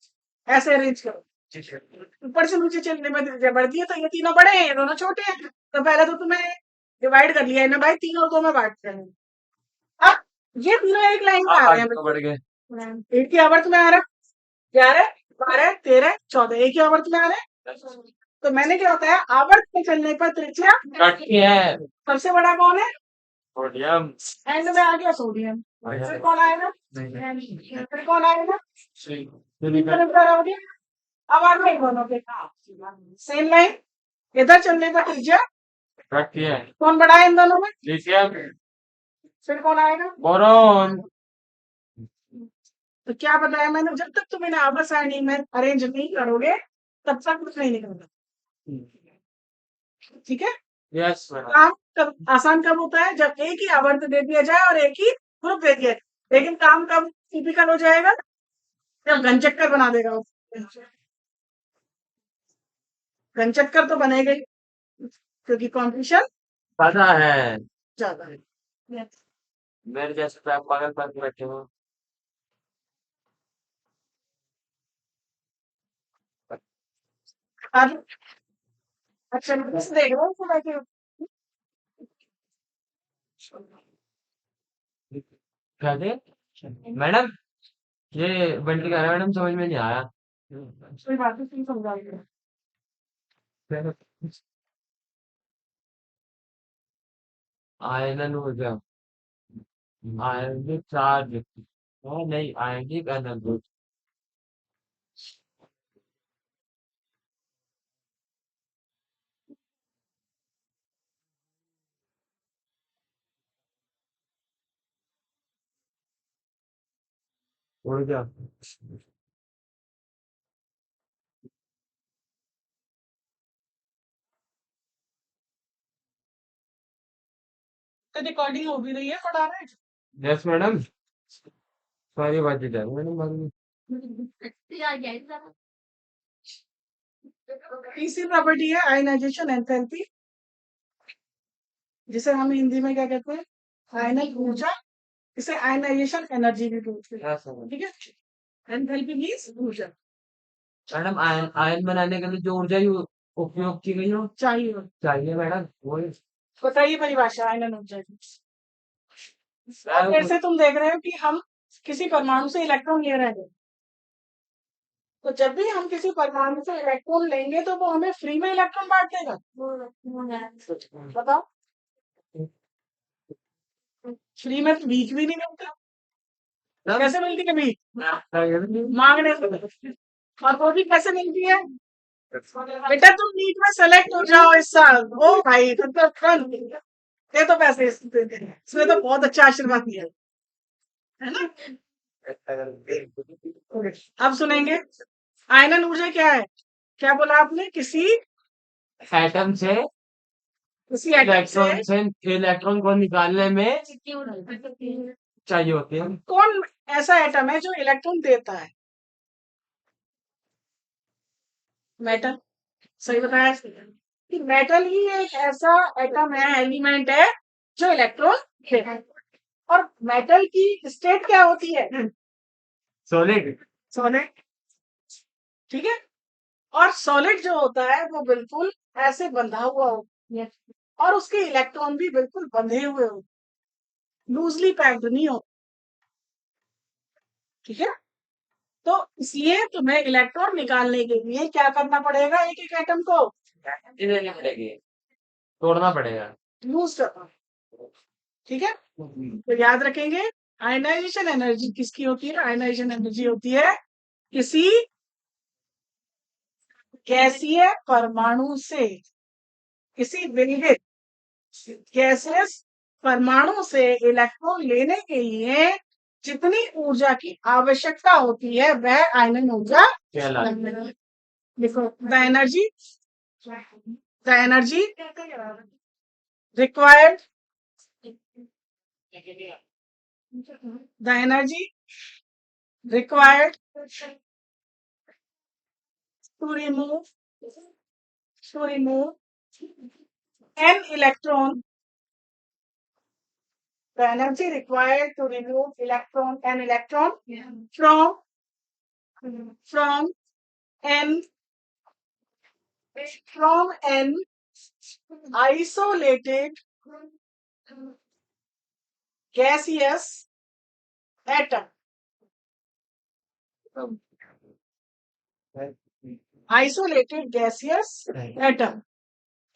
S1: ऐसे अरेंज करो ऊपर से नीचे चलने में त्रिज्या बढ़ती है तो ये तीनों बड़े हैं ये दोनों छोटे हैं तो पहले तो तुम्हें डिवाइड कर लिया है ना भाई तीन और दो में बांट रहे हैं अब ये तीनों एक लाइन में आ रहे हैं
S2: बढ़ गए
S1: एक ही आवर्त में आ रहा है 11 12 13 14 एक ही आवर्त में आ रहे हैं तो मैंने क्या होता है आवर्त में चलने पर त्रिज्या
S2: घटती है
S1: सबसे बड़ा कौन है
S2: सोडियम
S1: एंड में आ गया सोडियम फिर कौन आएगा फिर कौन आएगा हो गया अब आ गए दोनों के सेम लाइन इधर चलने पर त्रिज्या
S2: घटती है
S1: कौन बड़ा है इन दोनों में
S2: लिथियम
S1: फिर कौन आएगा
S2: बोरॉन
S1: तो क्या बताया मैंने जब तक तुम इन्हें आवर्त सारणी में अरेंज नहीं करोगे तब तक कुछ नहीं निकलता ठीक है
S2: यस मैडम
S1: काम कब आसान कब होता है जब एक ही आवर्त दे दिया जाए और एक ही ग्रुप दे दिया जाए लेकिन काम कब टिपिकल हो जाएगा जब घन चक्कर बना देगा वो। घन चक्कर तो बनेगा ही क्योंकि कॉम्पिटिशन
S2: पता है
S1: ज्यादा है
S2: मेरे जैसे पागल पर बैठे हो
S1: अब अच्छा मैं बस देख रहा हूँ थोड़ा कि
S2: क्या थे मैडम ये बंटी कह रहा है मैडम समझ में नहीं आया
S1: कोई बात नहीं समझा
S2: आयनन ऊर्जा आयनिक चार्ज नहीं आयनिक एनर्जी ऊर्जा
S1: तो रिकॉर्डिंग हो भी रही है पढ़ा रहे
S2: यस मैडम सारी बातें कर मैडम बात
S1: तीसरी प्रॉपर्टी है आयनाइजेशन एंथैल्पी जिसे हम हिंदी में क्या कहते हैं आयनिक ऊर्जा इसे आयनाइजेशन एनर्जी भी बोलते हैं ठीक है एंथैल्पी मींस ऊर्जा
S2: मैडम आयन आयन बनाने के लिए जो ऊर्जा उपयोग की गई हो
S1: चाहिए
S2: चाहिए मैडम वही
S1: बताइए परिभाषा आयनन ऊर्जा की और फिर से तुम देख रहे हो कि हम किसी परमाणु से इलेक्ट्रॉन ले रहे हैं तो जब भी हम किसी परमाणु से इलेक्ट्रॉन लेंगे तो वो हमें फ्री में इलेक्ट्रॉन बांट देगा बताओ फ्री में तो भीख भी नहीं मिलता।
S2: तब
S1: कैसे मिलती है भीख?
S2: नहीं
S1: मांगने से। और वो भी कैसे मिलती है? बेटा तुम नीट में सेलेक्ट हो जाओ इस साल, ओ भाई तुम तो तुरंत दे दो पैसे इसमें तो बहुत अच्छा आशीर्वाद दिया है ना। अब सुनेंगे आयनन ऊर्जा क्या है? क्या बोला आपने? किसी
S2: एटम से
S1: एटम से
S2: इलेक्ट्रॉन को निकालने में चाहिए होती है।
S1: कौन ऐसा एटम है जो इलेक्ट्रॉन देता है? मेटल। सही बताया कि मेटल ही एक ऐसा एटम है, एलिमेंट है जो इलेक्ट्रॉन देता है। और मेटल की स्टेट क्या होती है?
S2: सॉलिड।
S1: सॉलिड। ठीक है। और सॉलिड जो होता है वो बिल्कुल ऐसे बंधा हुआ होता है और उसके इलेक्ट्रॉन भी बिल्कुल बंधे हुए होते, लूजली पैक्ड नहीं होते। ठीक है। तो इसलिए तुम्हें इलेक्ट्रॉन निकालने के लिए क्या करना पड़ेगा? एक एक एटम को
S2: देनी पड़ेगी, तोड़ना पड़ेगा।
S1: लूज करना। ठीक है। तो याद रखेंगे आयनाइजेशन एनर्जी किसकी होती है? आयनाइजेशन एनर्जी होती है किसी गैसीय परमाणु से, किसी विलगित गैसेस परमाणु से इलेक्ट्रॉन लेने के लिए जितनी ऊर्जा की आवश्यकता होती है वह आयनन ऊर्जा
S2: कहलाती
S1: देखो। The energy required the energy required to remove an electron, the energy required to remove an electron from an isolated gaseous atom. Isolated gaseous atom.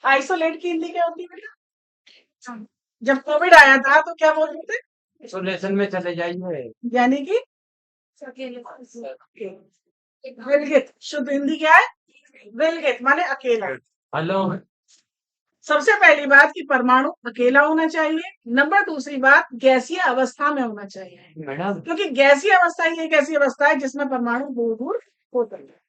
S1: Isolate की हिंदी क्या होती है बेटा? जब कोविड आया था तो क्या बोल रहे थे?
S2: आइसोलेशन में चले जाइए।
S1: यानी कि विलगित। शुद्ध हिंदी क्या है? विलगित माने अकेला।
S2: हेलो।
S1: सबसे पहली बात कि परमाणु अकेला होना चाहिए। नंबर दूसरी बात गैसीय अवस्था में होना चाहिए,
S2: मैडम
S1: क्योंकि गैसीय अवस्था ही एक ऐसी अवस्था है जिसमें परमाणु दूर दूर होते हैं।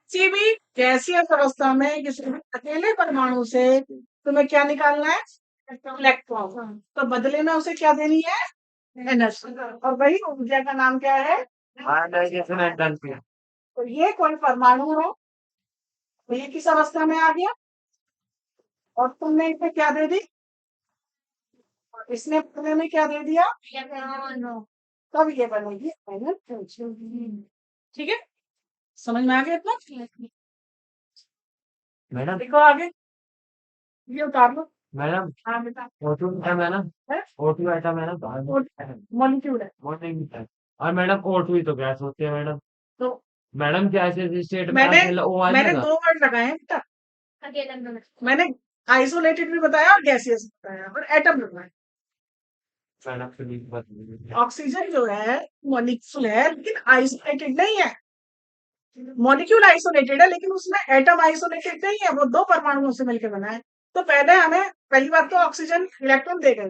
S1: किसी भी गैसीय अवस्था में किसी भी अकेले परमाणु से तुम्हें क्या निकालना है? इलेक्ट्रॉन। तो बदले में उसे क्या देनी है? एनर्जी। और वही ऊर्जा का नाम क्या है?
S2: Ionization energy.
S1: तो ये कोई परमाणु है, तो ये किस अवस्था में आ गया और तुमने इसे क्या दे दी? और इसने बदले में क्या दे दिया? तब ये बनेगी एनर्जी। ठीक है। समझ में आ गया इतना?
S2: मैडम
S1: देखो आगे ये उतार लो।
S2: मैडम
S1: हाँ बेटा।
S2: O2 एटम है ना?
S1: है?
S2: O2 एटम है ना?
S1: मॉलिक्यूल है।
S2: मॉर्निंग है। और मैडम O2 ही तो गैस होती है मैडम।
S1: तो
S2: मैडम क्या ऐसे स्टेट में
S1: मैंने
S2: अकेला O आ
S1: मैंने
S2: जाएगा?
S1: 2 वर्ड लगाए हैं बेटा। मैंने आइसोलेटेड भी बताया और गैसियस बताया और एटम लगाया।
S2: मैडम प्लीज बताइए।
S1: ऑक्सीजन जो है मॉलिक्यूल है लेकिन आइसोलेटेड नहीं है। मॉलिक्यूल आइसोलेटेड है लेकिन उसमें एटम आइसोलेटेड नहीं है, वो 2 परमाणुओं से मिलकर बना है। तो पहली बात तो ऑक्सीजन इलेक्ट्रॉन देगा ही,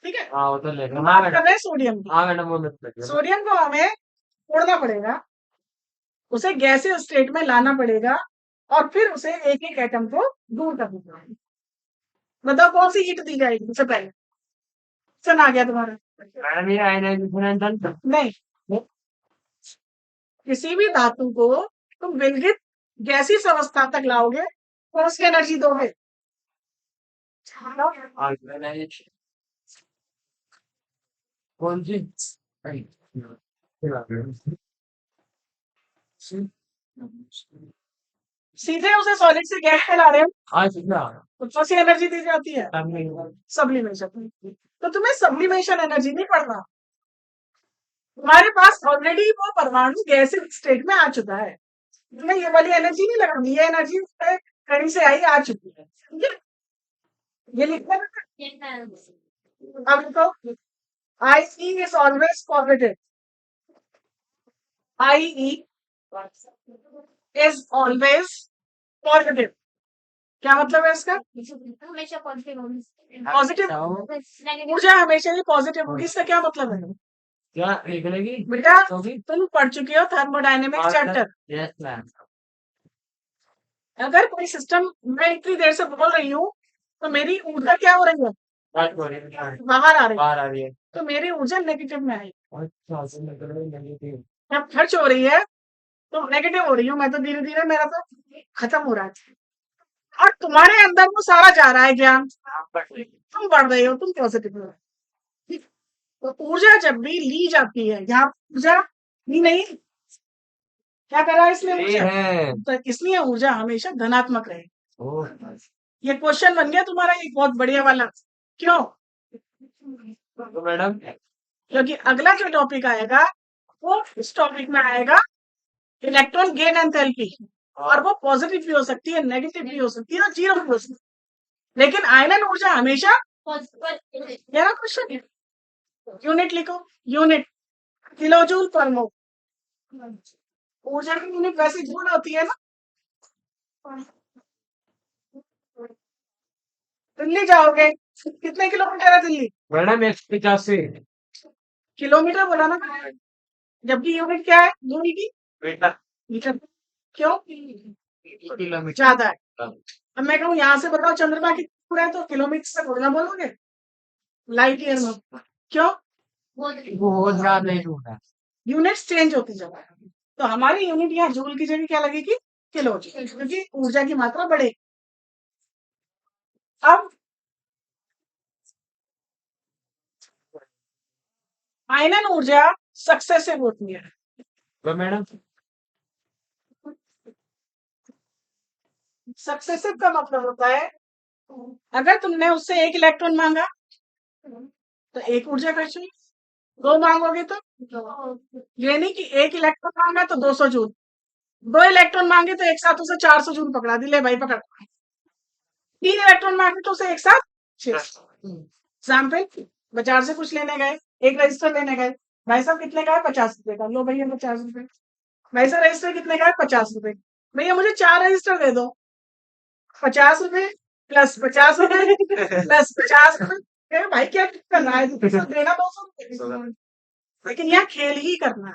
S1: ठीक है।
S2: हाँ वो तो लेगा।
S1: हम
S2: हाँ
S1: बात कर
S2: मैडम।
S1: रहे हैं सोडियम की।
S2: हाँ मैडम वो लेगा।
S1: सोडियम को हमें तोड़ना पड़ेगा, उसे गैसीय स्टेट में लाना पड़ेगा और फिर उसे एक एक एटम को दूर करना पड़ेगा। बताओ कौन सी हीट दी जाएगी सबसे पहले? सन आ गया तुम्हारा?
S2: मैडम ये आयनाइजेशन एनर्जी
S1: नहीं, किसी भी धातु को तुम विलगित गैसीय अवस्था तक लाओगे और उसकी एनर्जी दोगे।
S2: कौन सी?
S1: सीधे उसे सॉलिड से गैस पे ला रहे हो
S2: आज क्या?
S1: तो कौन सी एनर्जी दी जाती है? सब्लिमेशन। तो तुम्हें सब्लिमेशन एनर्जी नहीं पढ़ना, तुम्हारे पास ऑलरेडी वो परमाणु गैसीय स्टेट में आ चुका है, तुम्हें ये वाली एनर्जी नहीं लगानी। ये एनर्जी कहीं से आई आ चुकी है, ठीक है। ये लिखना है। अब देखो, IE is always positive. IE is always positive. क्या मतलब है इसका?
S3: हमेशा पॉजिटिव होगी।
S1: पॉजिटिव
S3: नेगेटिव
S1: ऊर्जा हमेशा ही पॉजिटिव होगी, इसका क्या मतलब है?
S2: क्या निकलेगी
S1: बेटा
S2: होगी?
S1: तुम पढ़ चुके हो थर्मोडायनेमिक्स चैप्टर।
S2: Yes ma'am.
S1: अगर कोई सिस्टम मैं इतनी देर से बोल रही हूँ तो मेरी ऊर्जा क्या हो रही है? बाहर आ रही है,
S2: बाहर आ रही है।
S1: तो मेरी ऊर्जा नेगेटिव में आई।
S2: अच्छा से निकल रही नेगेटिव।
S1: जब खर्च हो रही है तो नेगेटिव हो रही हूँ मैं, तो धीरे धीरे मेरा तो खत्म हो रहा है, और तुम्हारे अंदर वो सारा जा रहा है ज्ञान, तुम बढ़ रहे हो, तुम पॉजिटिव हो। तो ऊर्जा जब भी ली जाती है, यहाँ ऊर्जा ली नहीं, क्या कर रहा है इसमें
S2: ये
S1: ऊर्जा?
S2: है।
S1: तो इसलिए ऊर्जा हमेशा धनात्मक रहे।
S2: ओह,
S1: ये क्वेश्चन बन गया तुम्हारा एक बहुत बढ़िया वाला। क्यों?
S2: तो मैडम
S1: क्योंकि अगला जो टॉपिक आएगा वो इस टॉपिक में आएगा, इलेक्ट्रॉन गेन एंथैल्पी, और वो पॉजिटिव भी हो सकती है, नेगेटिव भी हो सकती है, और जीरो भी हो सकती है, लेकिन आयनन ऊर्जा हमेशा, ये ना क्वेश्चन, यूनिट लिखो, यूनिट किलोजूल पर मोल। ऊर्जा की यूनिट वैसे जूल होती है ना। दिल्ली जाओगे, कितने किलोमीटर है दिल्ली?
S2: मैडम 185
S1: किलोमीटर बोला ना, जबकि यूनिट क्या है दूरी की?
S2: Metre
S1: metre. क्यों?
S2: किलोमीटर।
S1: ज्यादा है। अब मैं कहूँ यहाँ से बताओ चंद्रमा कितना दूर है, तो किलोमीटर से बोलना बोलोगे, लाइट ईयर में। क्यों?
S2: बहुत ज्यादा नहीं होगा।
S1: यूनिट्स चेंज होती जा रहा है, तो हमारी यूनिट यहाँ जूल की जगह क्या लगेगी? किलो जूल, क्योंकि ऊर्जा की मात्रा बढ़ेगी। अब आयनन ऊर्जा सक्सेसिव होती है।
S2: तो मैडम
S1: सक्सेसिव का मतलब होता है, अगर तुमने उससे एक इलेक्ट्रॉन मांगा तो एक ऊर्जा खर्च हुई, दो मांगोगे तो, ये नहीं कि एक इलेक्ट्रॉन मांगा तो 200 जूल, दो इलेक्ट्रॉन मांगे तो एक साथ उसे 400 जूल पकड़ा दी, ले भाई पकड़। तीन इलेक्ट्रॉन मांगे तो उसे एक साथ 600। एग्जाम्पल, बाजार से कुछ लेने गए, एक रजिस्टर लेने गए, भाई साहब कितने का है? 50 रुपए का। लो भैया 50 रुपए। भाई साहब रजिस्टर कितने का है? 50 रुपए। भैया मुझे 4 रजिस्टर दे दो। 50 रुपए प्लस 50 रुपए प्लस 50 रुपए। भाई क्या कर रहा है? तो देना 200 रुपए। लेकिन यहाँ खेल ही करना है,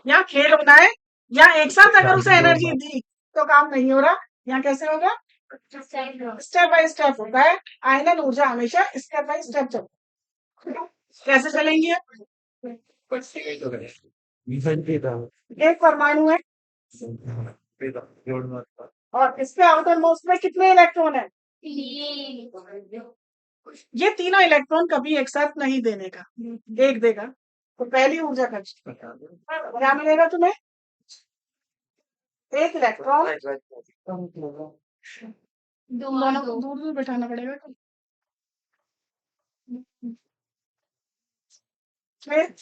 S1: यहाँ खेल होना है। या एक साथ अगर उसे एनर्जी दी तो काम नहीं हो रहा, यहाँ कैसे होगा? स्टेप बाय स्टेप होता है। आयनन ऊर्जा हमेशा स्टेप बाय स्टेप चलती है। कैसे चलेंगी? एक परमाणु है और इसके आउटर मोस्ट में कितने इलेक्ट्रॉन है? ये तीनों इलेक्ट्रॉन कभी एक साथ नहीं देने का, एक देगा। तो पहली ऊर्जा खर्च क्या मिलेगा तुम्हें? एक इलेक्ट्रॉन। दोनों को दूर दूर बैठाना पड़ेगा। फिर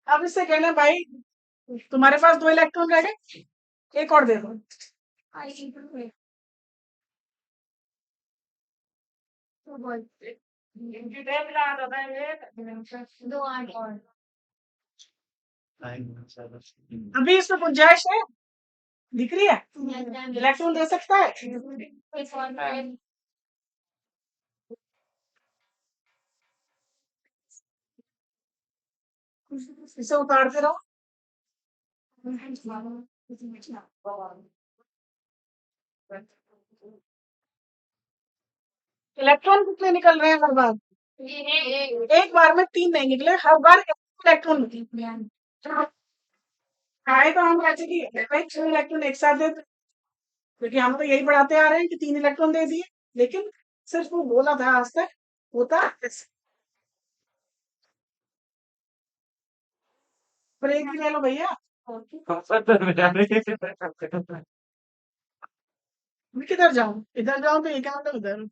S1: अब इससे कहना भाई तुम्हारे पास दो इलेक्ट्रॉन रह गए, एक और दे दो। अभी इसमें गुंजाइश है, दिख रही है? इलेक्ट्रॉन दे सकता है। इसे उतारते रहो। इलेक्ट्रॉन कितने निकल रहे हैं हर बार? एक बार में तीन नहीं निकले, हर बार एक इलेक्ट्रॉन निकले। आए तो हम कहते कि भाई 6 इलेक्ट्रॉन एक साथ दे दो, क्योंकि हम तो यही बढ़ाते आ रहे हैं कि 3 इलेक्ट्रॉन दे दिए, लेकिन सिर्फ वो बोला था, आज तक होता ब्रेक भी ले लो भैया। मैं किधर जाऊं? इधर जाऊं तो ये क्या मतलब उधर?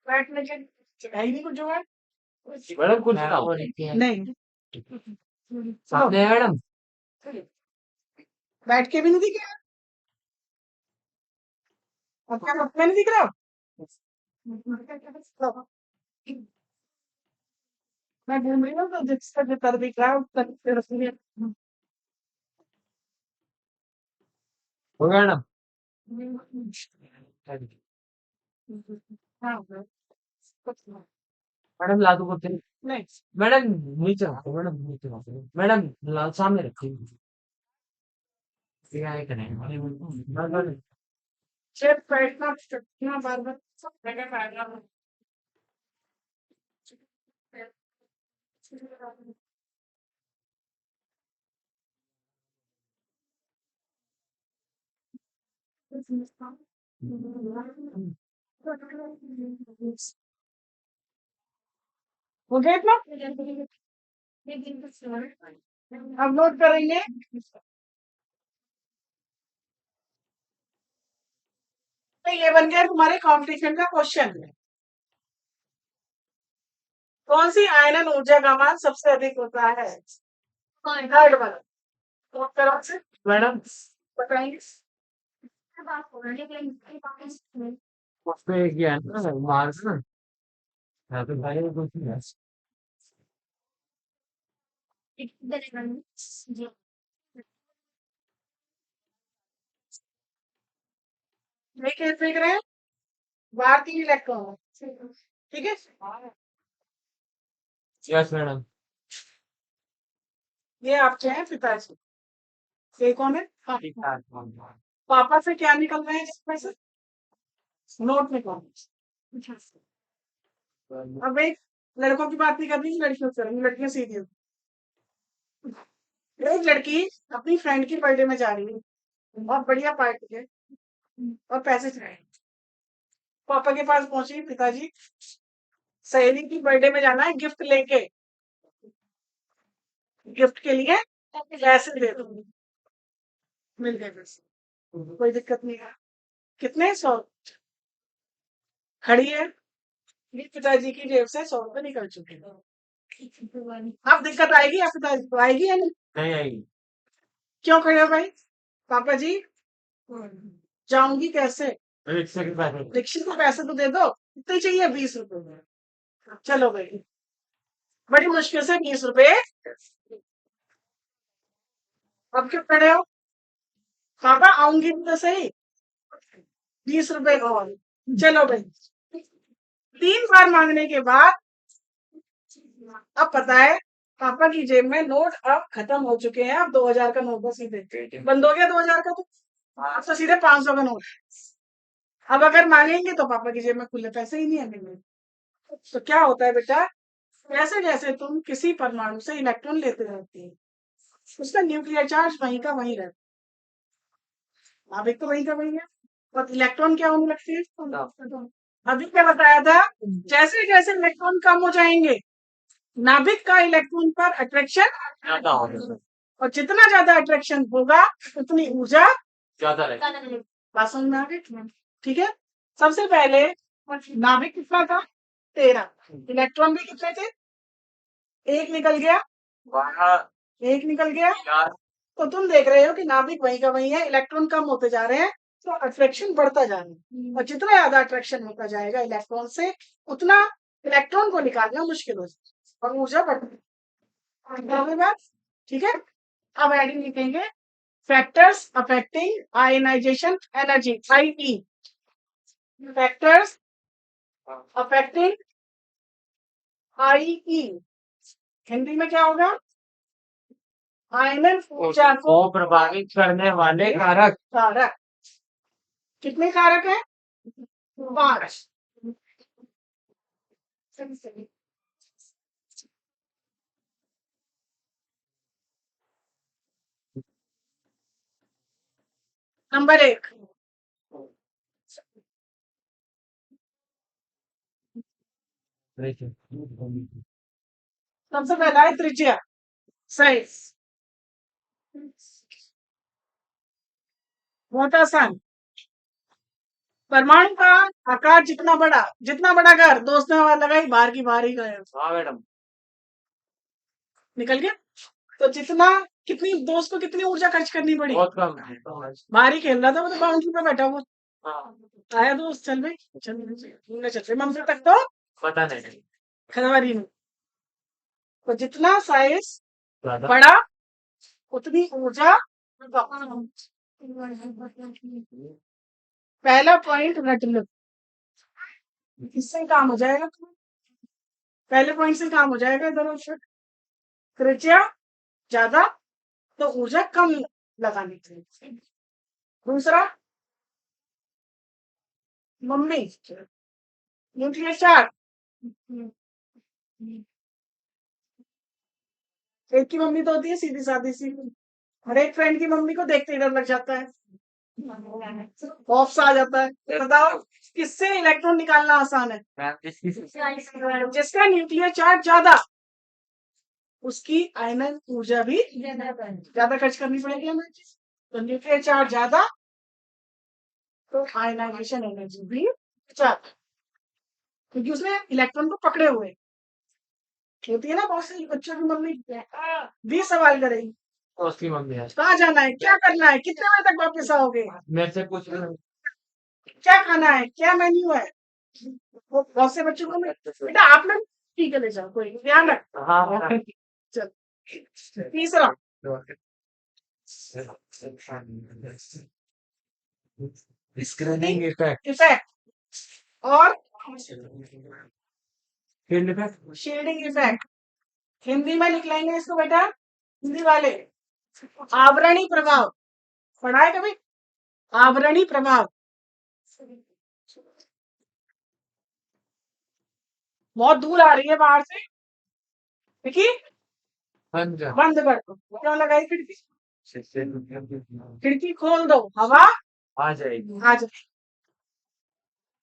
S1: बैठने के है ही नहीं कुछ जुगाड़।
S2: मैडम कुछ
S1: नहीं
S2: सामने है मैडम।
S1: बैठ के भी नहीं दिख रहा? अब क्या सपना नहीं दिख रहा? तो मैं घूम रही हूँ तो जिसका जितना दिख रहा है उतना फिर उसमें
S2: हो गया मैडम?
S1: हाँ कुछ
S2: मैडम लादू करते
S1: नहीं
S2: मैडम नीचे रखो मैडम नीचे रखो मैडम सामने रखिए क्या करें
S1: सिर्फ बैठना बैठना बार बार जगह बैठना हो गया इतना? अब नोट करेंगे तो ये बन गया तुम्हारे कंपटीशन का क्वेश्चन। कौन सी आयनन ऊर्जा का मान सबसे अधिक होता है? थर्ड वाला नोट करो से
S2: मैडम
S1: बताएंगे।
S2: उस पे क्या है ना मार्क्स ना यहाँ पे भाई कुछ नहीं है
S1: देख रहे हैं बाहर 3 इलेक्ट्रॉन ठीक है।
S2: यस मैडम
S1: ये आपके हैं पिताजी, ये कौन है? हाँ।
S2: ठीक है
S1: पापा से क्या निकल रहे हैं इसमें से? नोट निकल। अब एक लड़कों की बात नहीं करनी, लड़कियों से करेंगे, लड़कियां सीधी होती। एक लड़की अपनी फ्रेंड की बर्थडे में जा रही है, बहुत बढ़िया पार्टी है और पैसे चाहिए। पापा के पास पहुंची, पिताजी सहेली की बर्थडे में जाना है, गिफ्ट लेके, गिफ्ट के लिए पैसे दे दूंगी। मिल गए पैसे, कोई दिक्कत नहीं है। कितने? 100 खड़ी है, ये पिताजी की जेब से 100 रुपए निकल चुके हैं। अब दिक्कत आएगी या पिताजी को आएगी या नहीं?
S2: नहीं आएगी
S1: क्यों खड़े हो भाई? पापा जी जाऊंगी कैसे?
S2: रिक्शा के पैसे
S1: रिक्शे को पैसे तो दे दो, कितने चाहिए? 20 रुपए। चलो भाई, बड़ी मुश्किल से 20 रुपए। अब क्यों खड़े हो? पापा आऊंगी तो सही, 20 रुपए और। चलो भाई, 3 बार मांगने के बाद अब पता है पापा की जेब में नोट अब खत्म हो चुके हैं। अब 2000 का नोट बस सीधे बंद हो गया। 2000 का तो अब तो सीधे 500 का नोट। अब अगर मांगेंगे तो पापा की जेब में खुले पैसे ही नहीं आएंगे। तो क्या होता है बेटा, जैसे जैसे तुम किसी परमाणु से इलेक्ट्रॉन लेते रहते हैं, उसका न्यूक्लियर चार्ज वहीं का वहीं रहता है, नाभिक तो वहीं का वहीं है, और इलेक्ट्रॉन क्या होने लगती है? अभी क्या बताया था, जैसे जैसे इलेक्ट्रॉन कम हो जाएंगे, नाभिक का इलेक्ट्रॉन पर अट्रैक्शन,
S2: ज्यादा होगा
S1: और जितना ज्यादा अट्रैक्शन होगा उतनी ऊर्जा।
S2: ज्यादा रहेगा
S1: बात समझ में आ गई? ठीक है। सबसे पहले नाभिक कितना था? 13। इलेक्ट्रॉन भी कितने थे? एक निकल गया, एक निकल गया।
S2: यार
S1: तो तुम देख रहे हो कि नाभिक वहीं का वहीं है, इलेक्ट्रॉन कम होते जा रहे हैं, तो अट्रैक्शन बढ़ता जा रहा है, और जितना ज्यादा अट्रैक्शन होता जाएगा इलेक्ट्रॉन से, उतना इलेक्ट्रॉन को निकालना मुश्किल हो जाएगा और ऊर्जा बढ़ती बात। ठीक है। अब एडिंग लिखेंगे, फैक्टर्स अफेक्टिंग आयनाइजेशन एनर्जी, आई फैक्टर्स अफेक्टिंग आई, हिंदी में क्या होगा? आयनन ऊर्जा को
S2: को प्रभावित करने वाले कारक
S1: कारक। कितने कारक है? 5। नंबर 1 सबसे पहला है त्रिज्या, सही, बहुत आसान। परमाणु का आकार जितना बड़ा घर, दोस्त ने आवाज लगाई, बाहर की बाहर ही गए,
S2: हाँ मैडम
S1: निकल गया। तो जितना कितनी दोस्त को कितनी ऊर्जा खर्च करनी पड़ी?
S2: बहुत कम है।
S1: बाहर ही खेल रहा था, वो तो बाउंड्री पे बैठा हुआ
S2: हाँ,
S1: आया दोस्त, चल भाई चल घूमने चलते, मंदिर तक तो
S2: पता नहीं।
S1: खरवारी में। तो जितना साइज
S2: ज्यादा
S1: बड़ा उतनी ऊर्जा कम। पहला पॉइंट रट लो, इससे काम हो जाएगा। पहले पॉइंट से काम हो जाएगा इधर उधर। त्रिज्या ज्यादा तो ऊर्जा कम लगानी चाहिए। दूसरा, मम्मी न्यूक्लियर चार्ज, एक की मम्मी तो होती है सीधी सादी सी, हर एक फ्रेंड की मम्मी को देखते ही डर लग जाता है, खौफ सा आ जाता है। बताओ किससे इलेक्ट्रॉन निकालना आसान है? जिसका न्यूक्लियर चार्ज ज्यादा, उसकी आयनन ऊर्जा भी ज्यादा खर्च करनी पड़ेगी हमें। तो न्यूक्लियर चार्ज ज्यादा तो आयनाइजेशन एनर्जी भी ज्यादा, क्योंकि उसने इलेक्ट्रॉन को पकड़े हुए। होती है ना बहुत सारी बच्चों की मम्मी भी सवाल करेगी,
S2: तो उसकी मम्मी है।
S1: कहाँ जाना है, क्या करना है, कितने बजे तक वापस आओगे,
S2: मेरे से कुछ नहीं।
S1: क्या खाना है, क्या मेन्यू है। वो बहुत से बच्चों को बेटा आप लोग ठीक है ले जाओ, कोई नहीं, ध्यान रख।
S2: हाँ,
S1: चल तीसरा,
S2: स्क्रीनिंग इफेक्ट,
S1: इफेक्ट और
S2: field effect.
S1: Shielding effect. Hindi में लिख लेंगे इसको बेटा, हिंदी वाले। आवरणी प्रभाव पढ़ा है कभी? आवरणी प्रभाव, बहुत दूर आ रही है बाहर से, देखिए बंद कर दो, क्यों लगाई खिड़की? खिड़की खोल दो, हवा
S2: आ जाएगी।
S1: आ जाए।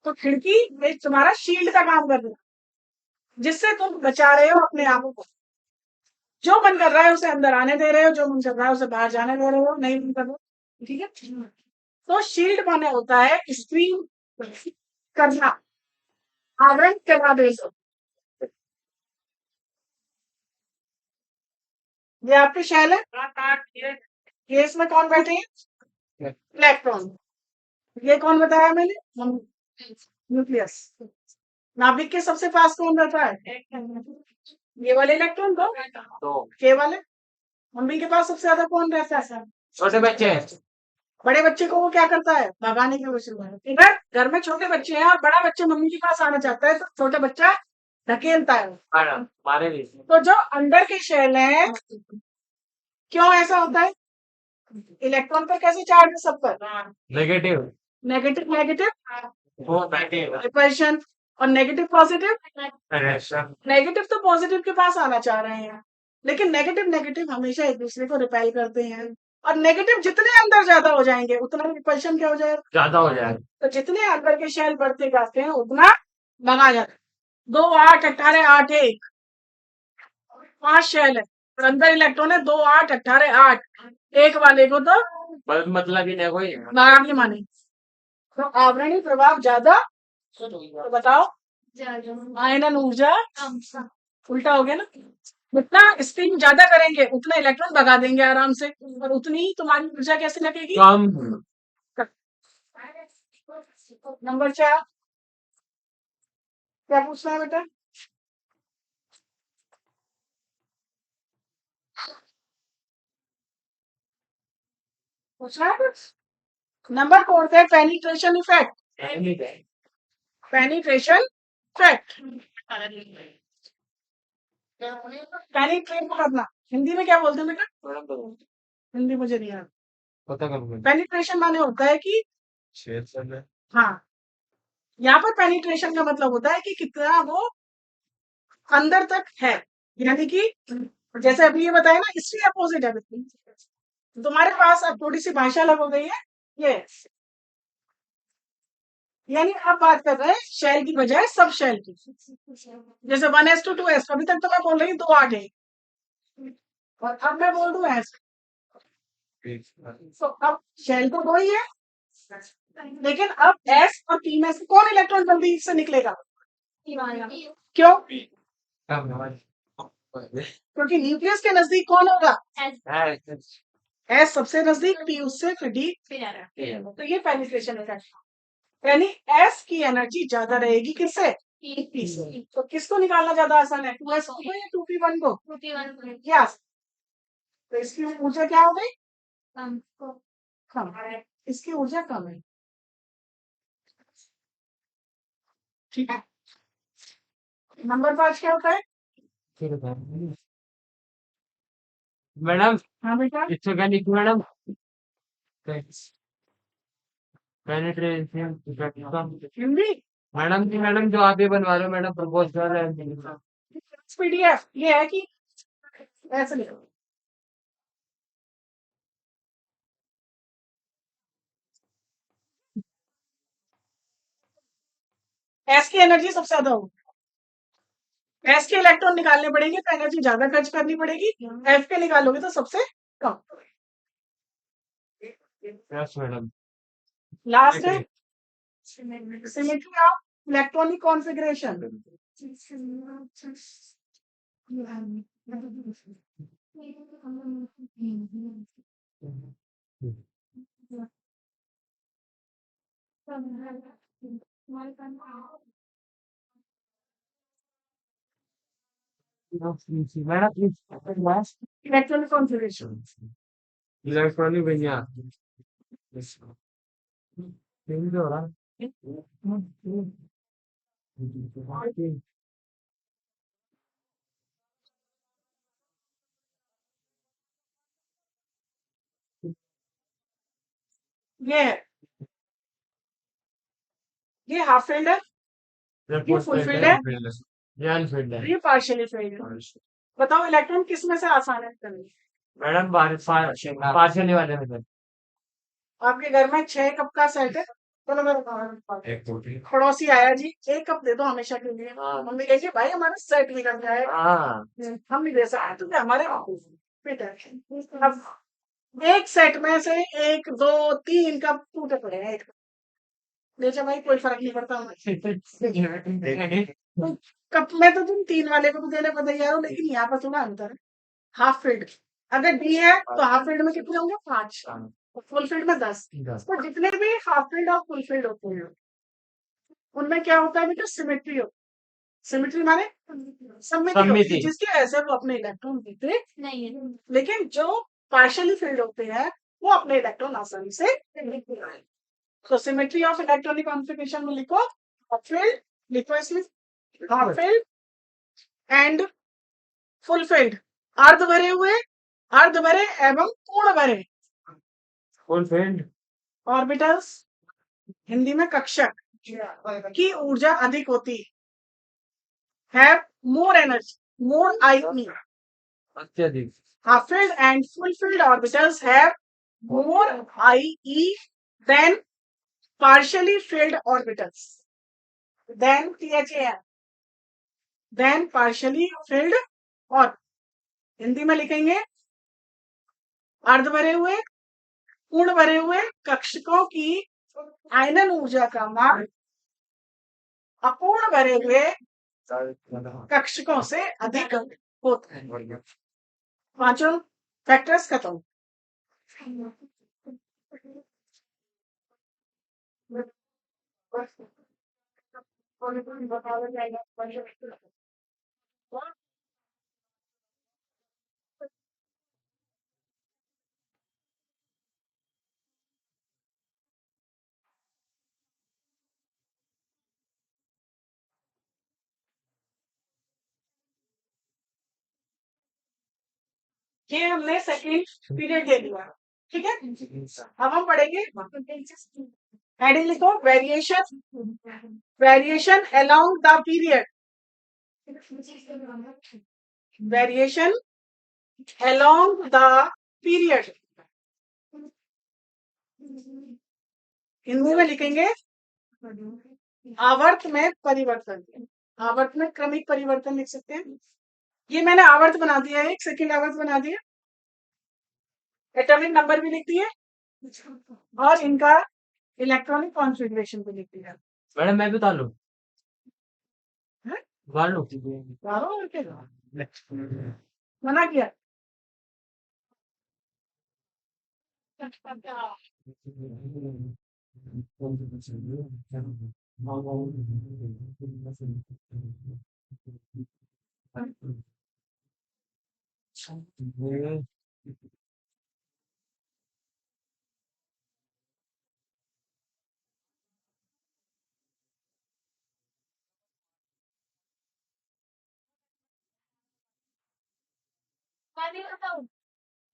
S1: तो खिड़की में तुम्हारा शील्ड का काम कर रहा है, जिससे तुम बचा रहे हो अपने आप को। जो मन कर रहा है उसे अंदर आने दे रहे हो, जो मन कर रहा है उसे बाहर जाने दे रहे हो, नहीं मन कर रहे हो, ठीक है। तो शील्ड माने होता है स्क्रीन करना, आवरण करना दे दो। ये आपके शैल है, ये इसमें कौन बैठे हैं? इलेक्ट्रॉन। ये कौन बताया मैंने? न्यूक्लियस। नाभिक के सबसे पास कौन रहता है? ये वाले इलेक्ट्रॉन को,
S2: तो
S1: के वाले। मम्मी के पास सबसे ज्यादा कौन रहता है?
S2: छोटे बच्चे।
S1: बड़े बच्चे को वो क्या करता है? भगाने की कोशिश करता है। इधर घर में छोटे बच्चे हैं और बड़ा बच्चा मम्मी के पास आना चाहता है, तो छोटा बच्चा धकेलता है।
S2: मारे भी।
S1: तो जो अंदर के शेल है, क्यों ऐसा होता है? इलेक्ट्रॉन पर कैसे चार्ज है सब पर?
S2: नेगेटिव।
S1: नेगेटिव नेगेटिव
S2: वो नेगेटिव।
S1: रिपल्शन, और नेगेटिव पॉजिटिव।
S2: कनेक्शन।
S1: नेगेटिव तो पॉजिटिव के पास आना चाह रहे हैं, लेकिन नेगेटिव नेगेटिव हमेशा एक दूसरे को रिपेल करते हैं, और नेगेटिव जितने अंदर ज्यादा हो जाएंगे उतना रिपल्शन क्या हो जाएगा?
S2: ज्यादा हो जाएगा।
S1: तो जितने अंदर के शेल बढ़ते जाते हैं उतना भगा जाता है। 2 8 18 8 1 5 शेल है और अंदर इलेक्ट्रॉन है 2 8 18 8, एक वाले को तो
S2: मतलब ही नहीं कोई।
S1: भगा के माने। तो आवरणी प्रभाव ज्यादा, तो बताओ आयनन ऊर्जा उल्टा हो गया ना। जितना स्पिन ज्यादा करेंगे उतना इलेक्ट्रॉन भगा देंगे आराम से, और उतनी ही तुम्हारी ऊर्जा कैसे लगेगी?
S2: कम।
S1: नंबर 4 क्या पूछना है बेटा? पूछना है कुछ? नंबर 4 है penetration effect. Penetration effect, penetrate करना। हिंदी में क्या बोलते हैं बेटा? हिंदी मुझे नहीं आता।
S2: पता करूंगा।
S1: पेनिट्रेशन माने होता है कि,
S2: छेद करना।
S1: हाँ, यहाँ पर पेनिट्रेशन का मतलब होता है कि कितना वो अंदर तक है, यानी कि जैसे अभी ये बताया ना, इससे अपोजिट है बिल्कुल। तुम्हारे पास अब थोड़ी सी भाषा अलग हो गई है ये, यानी अब बात कर रहे हैं शेल की बजाय सब शेल की। जैसे 1s to 2s, अभी तक तो मैं बोल रही हूँ 2 8 है, और अब मैं बोल दूं ऐसे, तो अब शेल तो 2 ही है, लेकिन अब s और p में से कौन इलेक्ट्रॉन जल्दी से निकलेगा? क्यों? क्योंकि न्यूक्लियस के नजदीक कौन होगा?
S3: एस
S1: एस सबसे नजदीक, पी उससे, फिर डी।
S3: फिर आ रहा
S1: तो ये पेनिट्रेशन इफेक्ट, यानी एस की एनर्जी ज्यादा रहेगी किससे? पी से। तो किसको निकालना ज्यादा आसान है, 2s को या 2p1 को?
S3: 2p1
S1: yes. तो इसकी ऊर्जा क्या हो गई?
S3: कम
S1: कम। इसकी ऊर्जा कम है, ठीक है। नंबर 5 क्या होता है?
S2: मैडम
S1: हाँ बेटा,
S2: इससे क्या लिखूं मैडम? पेनिट्रेशन
S1: हिंदी
S2: मैडम जी, मैडम जो आप ये बनवा रहे हो मैडम प्रपोजल है।
S1: पीडीएफ ये है कि ऐसे लिखो। एस की एनर्जी सबसे ज्यादा होगी, एस के इलेक्ट्रॉन निकालने पड़ेंगे तो एनर्जी ज्यादा खर्च करनी पड़ेगी, एफ के निकालोगे तो सबसे कम।
S2: Yes madam.
S1: लास्ट है symmetry of electronic configuration.
S2: Madam please
S1: electronic configuration
S2: electronic भैया चेंज हो रहा है।
S1: ये है, ये हाफ फील्ड है, ये फुल फील्ड है, ये पार्शियली फील्ड है। बताओ इलेक्ट्रॉन किस में से आसान है करना?
S2: मैडम पार्शियली वाले में
S1: आपके घर में 6 कप का सेट है, चलो मैं बताऊं। पड़ोसी आया जी, 1 कप दे दो हमेशा के लिए।
S2: हाँ।
S1: मम्मी कहेगी भाई हमारा सेट निकल जाएगा,
S2: हाँ
S1: हम नहीं दे सकते तुझे, हमारे बेटा। अब एक सेट में से 1 2 3 कप टूटे पड़े हैं, एक ले जा भाई, कोई फर्क नहीं पड़ता हमें। तो कप में तो तुम 3 वाले को भी देने को तैयार हो, लेकिन यहाँ पर थोड़ा अंतर है। हाफ फील्ड अगर डी है तो हाफ फील्ड में कितने होंगे? 5, फुल फील्ड में 10। तो जितने भी हाफ फील्ड और फुल फील्ड होते हैं उनमें क्या होता है बेटा? सिमेट्री हो, सिमेट्री माने सममिति होती है,
S2: सममिति।
S1: जिसके ऐसे वो अपने इलेक्ट्रॉन देते,
S3: नहीं है
S1: लेकिन जो पार्शियली फील्ड होते हैं वो अपने इलेक्ट्रॉन आसानी से लेते हैं। तो सिमेट्री ऑफ इलेक्ट्रॉनिक कॉन्फ़िगरेशन में लिखो हाफ फील्ड, लिखो इसमें half field and full field, अर्ध भरे हुए, अर्ध भरे एवं पूर्ण भरे
S2: फुल फील्ड
S1: ऑर्बिटल्स, हिंदी में कक्षक की ऊर्जा अधिक होती है, मोर एनर्जी, मोर आई।
S2: अत्यधिक
S1: half filled and full filled orbitals have more IE than partially filled orbitals. Then THAM, then partially filled, और हिंदी में लिखेंगे अर्ध भरे हुए, पूर्ण भरे हुए कक्षकों की आयनन ऊर्जा का मान अपूर्ण भरे हुए कक्षकों से अधिक होता है। पांचों फैक्टर्स खत्म। ये हमने सेकेंड पीरियड ले लिया, ठीक है। अब हम पढ़ेंगे हेडिंग लिखो variation, variation along the period, variation along the period. Hindi में लिखेंगे आवर्त में परिवर्तन, आवर्त में क्रमिक परिवर्तन लिख सकते हैं। ये मैंने आवर्त बना दिया है, एक सेकेंड आवर्त बना दिया, एटॉमिक नंबर भी लिख दिए और इनका इलेक्ट्रॉनिक कॉन्फ़िगरेशन भी लिख दिया।
S2: मैडम मैं बता लूं वन
S1: मारो और क्या? मना किया।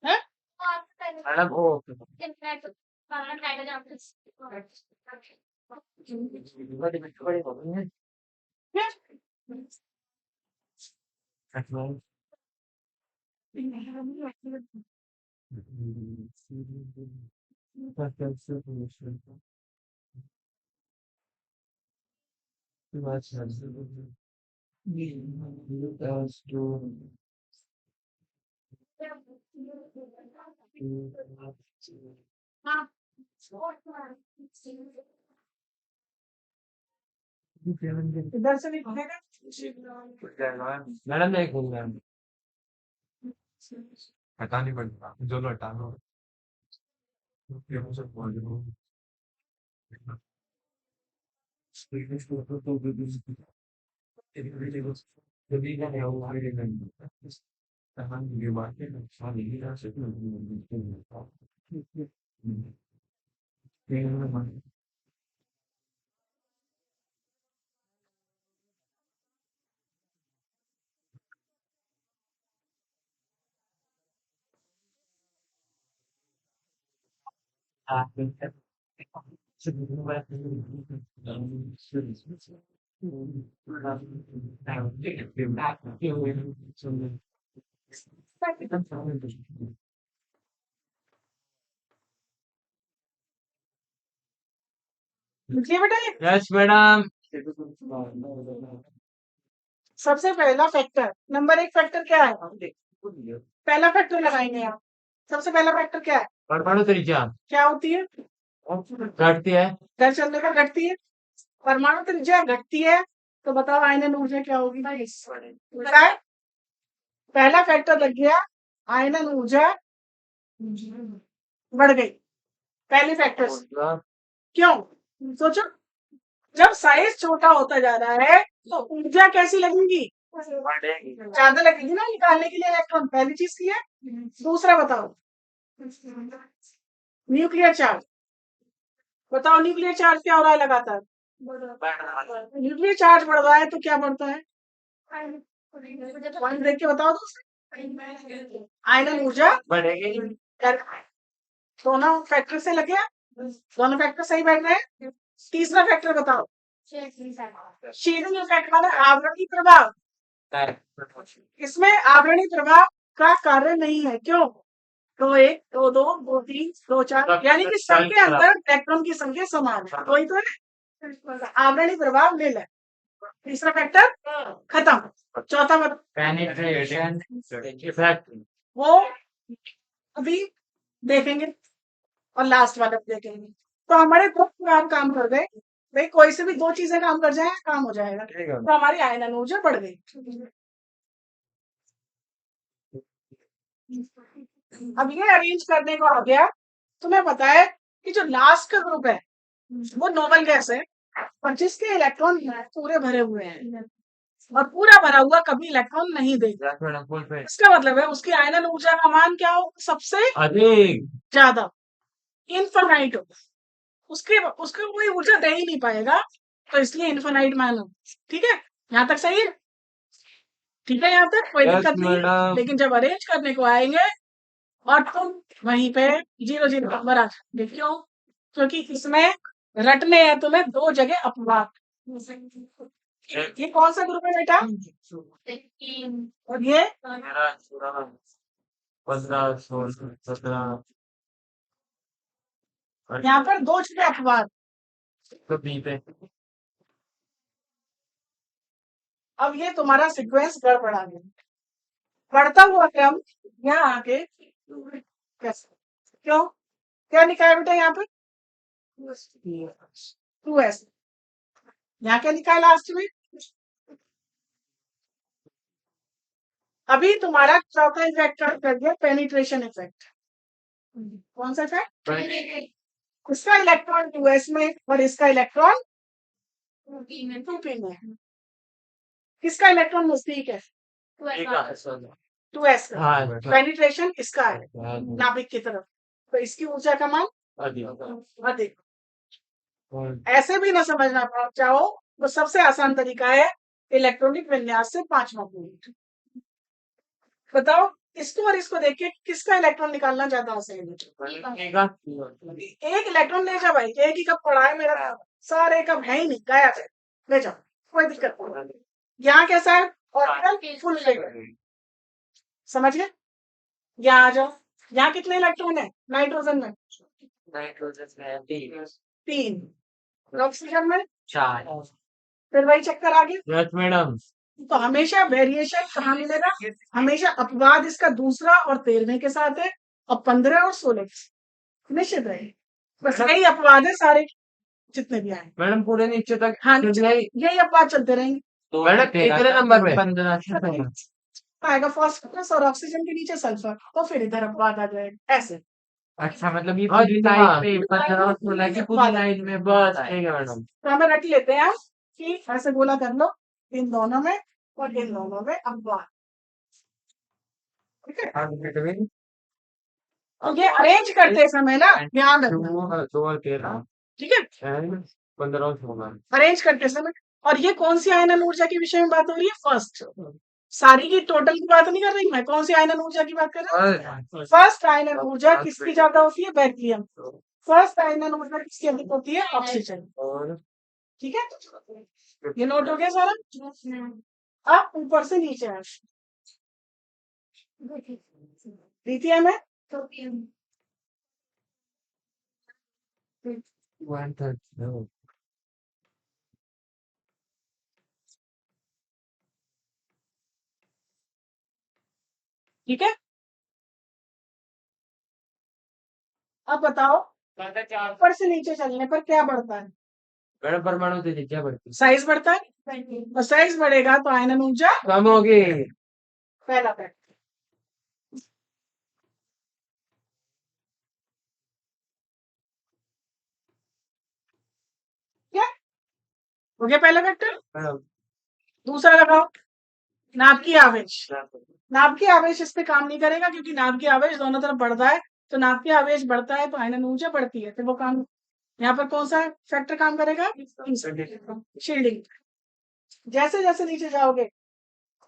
S1: है?
S2: मैडम वो बड़ी हो गई है।
S1: क्या? हाँ, इधर से नहीं खुलेगा।
S2: मैडम नहीं खोल रहा है।
S4: हटा नहीं पड़ता जो लो हटा लो ये मुझे बोल दो जल्दी का है वो आगे नहीं कहां ये बात है शादी की रात से
S1: लिखिए बेटा ये।
S2: Yes madam.
S1: सबसे पहला फैक्टर, नंबर एक फैक्टर क्या है? पहला फैक्टर लगाएंगे आप। सबसे पहला फैक्टर क्या है?
S2: परमाणु त्रिज्या
S1: क्या होती है?
S2: घटती है।
S1: घर चलने पर घटती है। परमाणु त्रिज्या घटती है तो बताओ आयनन ऊर्जा क्या होगी? बताए? पहला फैक्टर लग गया, आयनन ऊर्जा बढ़ गई पहले फैक्टर से। क्यों? सोचो, जब साइज छोटा होता जा रहा है तो ऊर्जा कैसी लगेगी? ज्यादा लगेगी ना निकालने के लिए इलेक्ट्रॉन। पहली चीज की है। दूसरा बताओ, न्यूक्लियर चार्ज। बताओ न्यूक्लियर चार्ज क्या हो रहा है लगातार? न्यूक्लियर चार्ज बढ़ रहा है तो क्या बढ़ता है? पॉइंट देख के बताओ दोस्तों। आयनन ऊर्जा
S2: बढ़ेगी।
S1: दोनों फैक्टर से लग गया। दोनों फैक्टर सही बैठ रहे हैं। तीसरा फैक्टर बताओ, शीलिंग इफेक्ट माने आवरणीय प्रभाव। इसमें आवरणीय प्रभाव का कार्य नहीं है। क्यों? दो एक, दो दो, दो तीन, दो चार, यानी कि सबके अंदर इलेक्ट्रॉन की संख्या समान है। कोई तो है आवरणीय प्रभाव ले ले। तीसरा फैक्टर खत्म। चौथा
S2: पेनिट्रेशन इफेक्ट
S1: वो अभी देखेंगे और लास्ट वाला भी देखेंगे। तो हमारे दो प्रोग्राम काम कर गए भाई। कोई से भी दो चीजें काम कर जाए काम हो जाएगा। तो हमारी आयनन ऊर्जा बढ़ गई। अब ये अरेंज करने को आ गया। तुम्हें पता है कि जो लास्ट का ग्रुप है वो नोबल गैस है और जिसके इलेक्ट्रॉन पूरे भरे हुए हैं और पूरा भरा हुआ कभी इलेक्ट्रॉन नहीं देगा।
S2: मैडम फुल पे
S1: इसका मतलब है उसकी आयनन ऊर्जा का मान क्या हो? सबसे
S2: अधिक
S1: ज्यादा, इनफाइनाइट हो। उसके उसको कोई ऊर्जा दे ही नहीं पाएगा, तो इसलिए इनफाइनाइट मान हो। ठीक है, यहाँ तक सही है? ठीक है, यहाँ तक कोई
S2: यस
S1: दिक्कत नहीं है।
S2: मैडम।
S1: लेकिन जब अरेंज करने को आएंगे और तुम वहीं पे 0 0 नंबर आ जाएंगे। क्यों? क्योंकि इसमें रटने हैं तुम्हें दो जगह अपवाद। ये कौन सा ग्रुप है बेटा? और ये
S2: 13 14 15 16 17
S1: यहाँ पर दो जगह अपवाद।
S2: तो बी पे
S1: अब ये तुम्हारा सीक्वेंस गड़बड़ा गया। बढ़ता हुआ क्रम यहाँ आके कैसे? क्यों? क्या लिखा है बेटा यहाँ पे? 2s। यहाँ क्या लिखा है लास्ट में? अभी तुम्हारा चौथा इफेक्ट कर दिया पेनिट्रेशन इफेक्ट। कौन सा इफेक्ट? इसका इलेक्ट्रॉन 2s में और इसका इलेक्ट्रॉन 2p में। किसका इलेक्ट्रॉन नजदीक है? 2s का।
S2: हाँ
S1: पेनिट्रेशन इसका है नाभिक की तरफ, तो इसकी ऊर्जा का मान अधिक। ऐसे भी ना समझना चाहो तो सबसे आसान तरीका है इलेक्ट्रॉनिक विन्यास से 5वां पॉइंट। बताओ इसको और इसको देख के किसका इलेक्ट्रॉन निकालना ज्यादा आसान है? एक इलेक्ट्रॉन ले जा भाई, एक ही कप पड़ा है मेरा, सारे कप है ही नहीं, गायब है, ले जाओ, कोई दिक्कत नहीं। यहाँ कैसा है? ऑर्बिटल फुल लेवल, समझ गए? यहाँ आ जाओ, यहाँ कितने इलेक्ट्रॉन है नाइट्रोजन में?
S2: नाइट्रोजन में
S1: 3। और ऑक्सीजन में?
S2: 4।
S1: फिर वही चक्कर आ गया।
S2: Yes madam.
S1: तो हमेशा वेरिएशन कहाँ मिलेगा? हमेशा अपवाद इसका दूसरा और 13वें के साथ है, और 15 और 16 निश्चित रहे। बस यही अपवाद है सारे जितने भी आए।
S2: मैडम पूरे नीचे तक।
S1: हाँ यही अपवाद चलते रहेंगे।
S2: तो मैडम कितने नंबर पे? 15।
S1: आएगा फॉस्फोरस और ऑक्सीजन के नीचे सल्फर, तो फिर इधर अपवाद आ जाएगा ऐसे।
S2: अच्छा मतलब ये पूरी लाइन पे 15 और 16 की पूरी लाइन में बस ठीक है मैडम।
S1: तो हमें रख लेते हैं कि ऐसे गोला कर लो, इन दोनों में और इन दोनों में अपवाद, ठीक है? तो ये अरेंज करते समय ना ध्यान रखना,
S2: 2 और 13
S1: ठीक है?
S2: 15 और 16।
S1: अरेंज करते समय। और ये कौन सी आयनन ऊर्जा के विषय में बात हो रही है? फर्स्ट, सारी की टोटल की बात नहीं कर रही मैं, कौन सी आयनन ऊर्जा की बात कर रहा हूँ? फर्स्ट आयनन ऊर्जा किसकी ज्यादा होती है? बैरियम। फर्स्ट आयनन ऊर्जा किसकी अधिक होती है? ऑक्सीजन।
S2: और
S1: ठीक है, ये नोट हो गया सारा। अब ऊपर से नीचे आए, लिथियम है
S2: 130।
S1: ठीक है। अब बताओ ऊपर से नीचे चलने पर क्या बढ़ता है?
S2: मैडम परमाणु तेजी क्या बढ़ती?
S1: साइज बढ़ता है, और साइज बढ़ेगा तो आयनन ऊर्जा
S2: कम होगी।
S1: पहला फैक्ट। क्या हो गया पहला फैक्टर?
S2: मैडम
S1: दूसरा लगाओ, नाभ की आवेश। नाभ की आवेश इस पे काम नहीं करेगा क्योंकि नाभ की आवेश दोनों तरफ बढ़ता है, तो नाभ की आवेश बढ़ता है तो आयनन ऊर्जा बढ़ती है, तो वो काम यहाँ पर कौन सा फैक्टर काम करेगा? शील्डिंग। जैसे जैसे नीचे जाओगे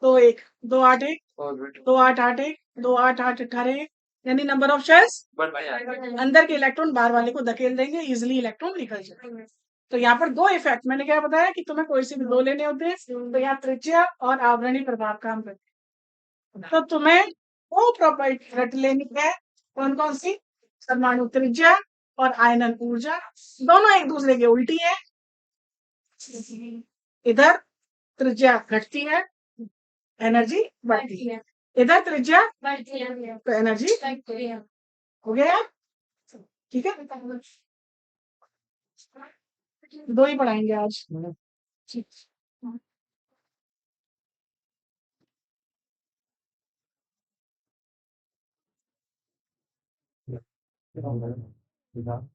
S1: 2 1 2 8 1 2 8 8 1 2 8 8 18 1, यानी नंबर ऑफ शेल्स अंदर के इलेक्ट्रॉन बाहर वाले को धकेल देंगे, इजिली इलेक्ट्रॉन निकल जाएगा। तो यहाँ पर 2 इफेक्ट मैंने क्या बताया कि तुम्हें कोई से भी 2 लेने होते हैं, तो यहाँ त्रिज्या और आवरणी प्रभाव काम करते हैं। तो तुम्हें वो प्रॉपर्टी रट लेनी है, कौन कौन सी? परमाणु त्रिज्या और आयनन ऊर्जा दोनों एक दूसरे के उल्टी है। इधर त्रिज्या घटती है, एनर्जी बढ़ती है, इधर त्रिज्या तो एनर्जी हो गया यार, ठीक है? 2 ही पढ़ाएंगे आज। ठीक।
S2: मैडम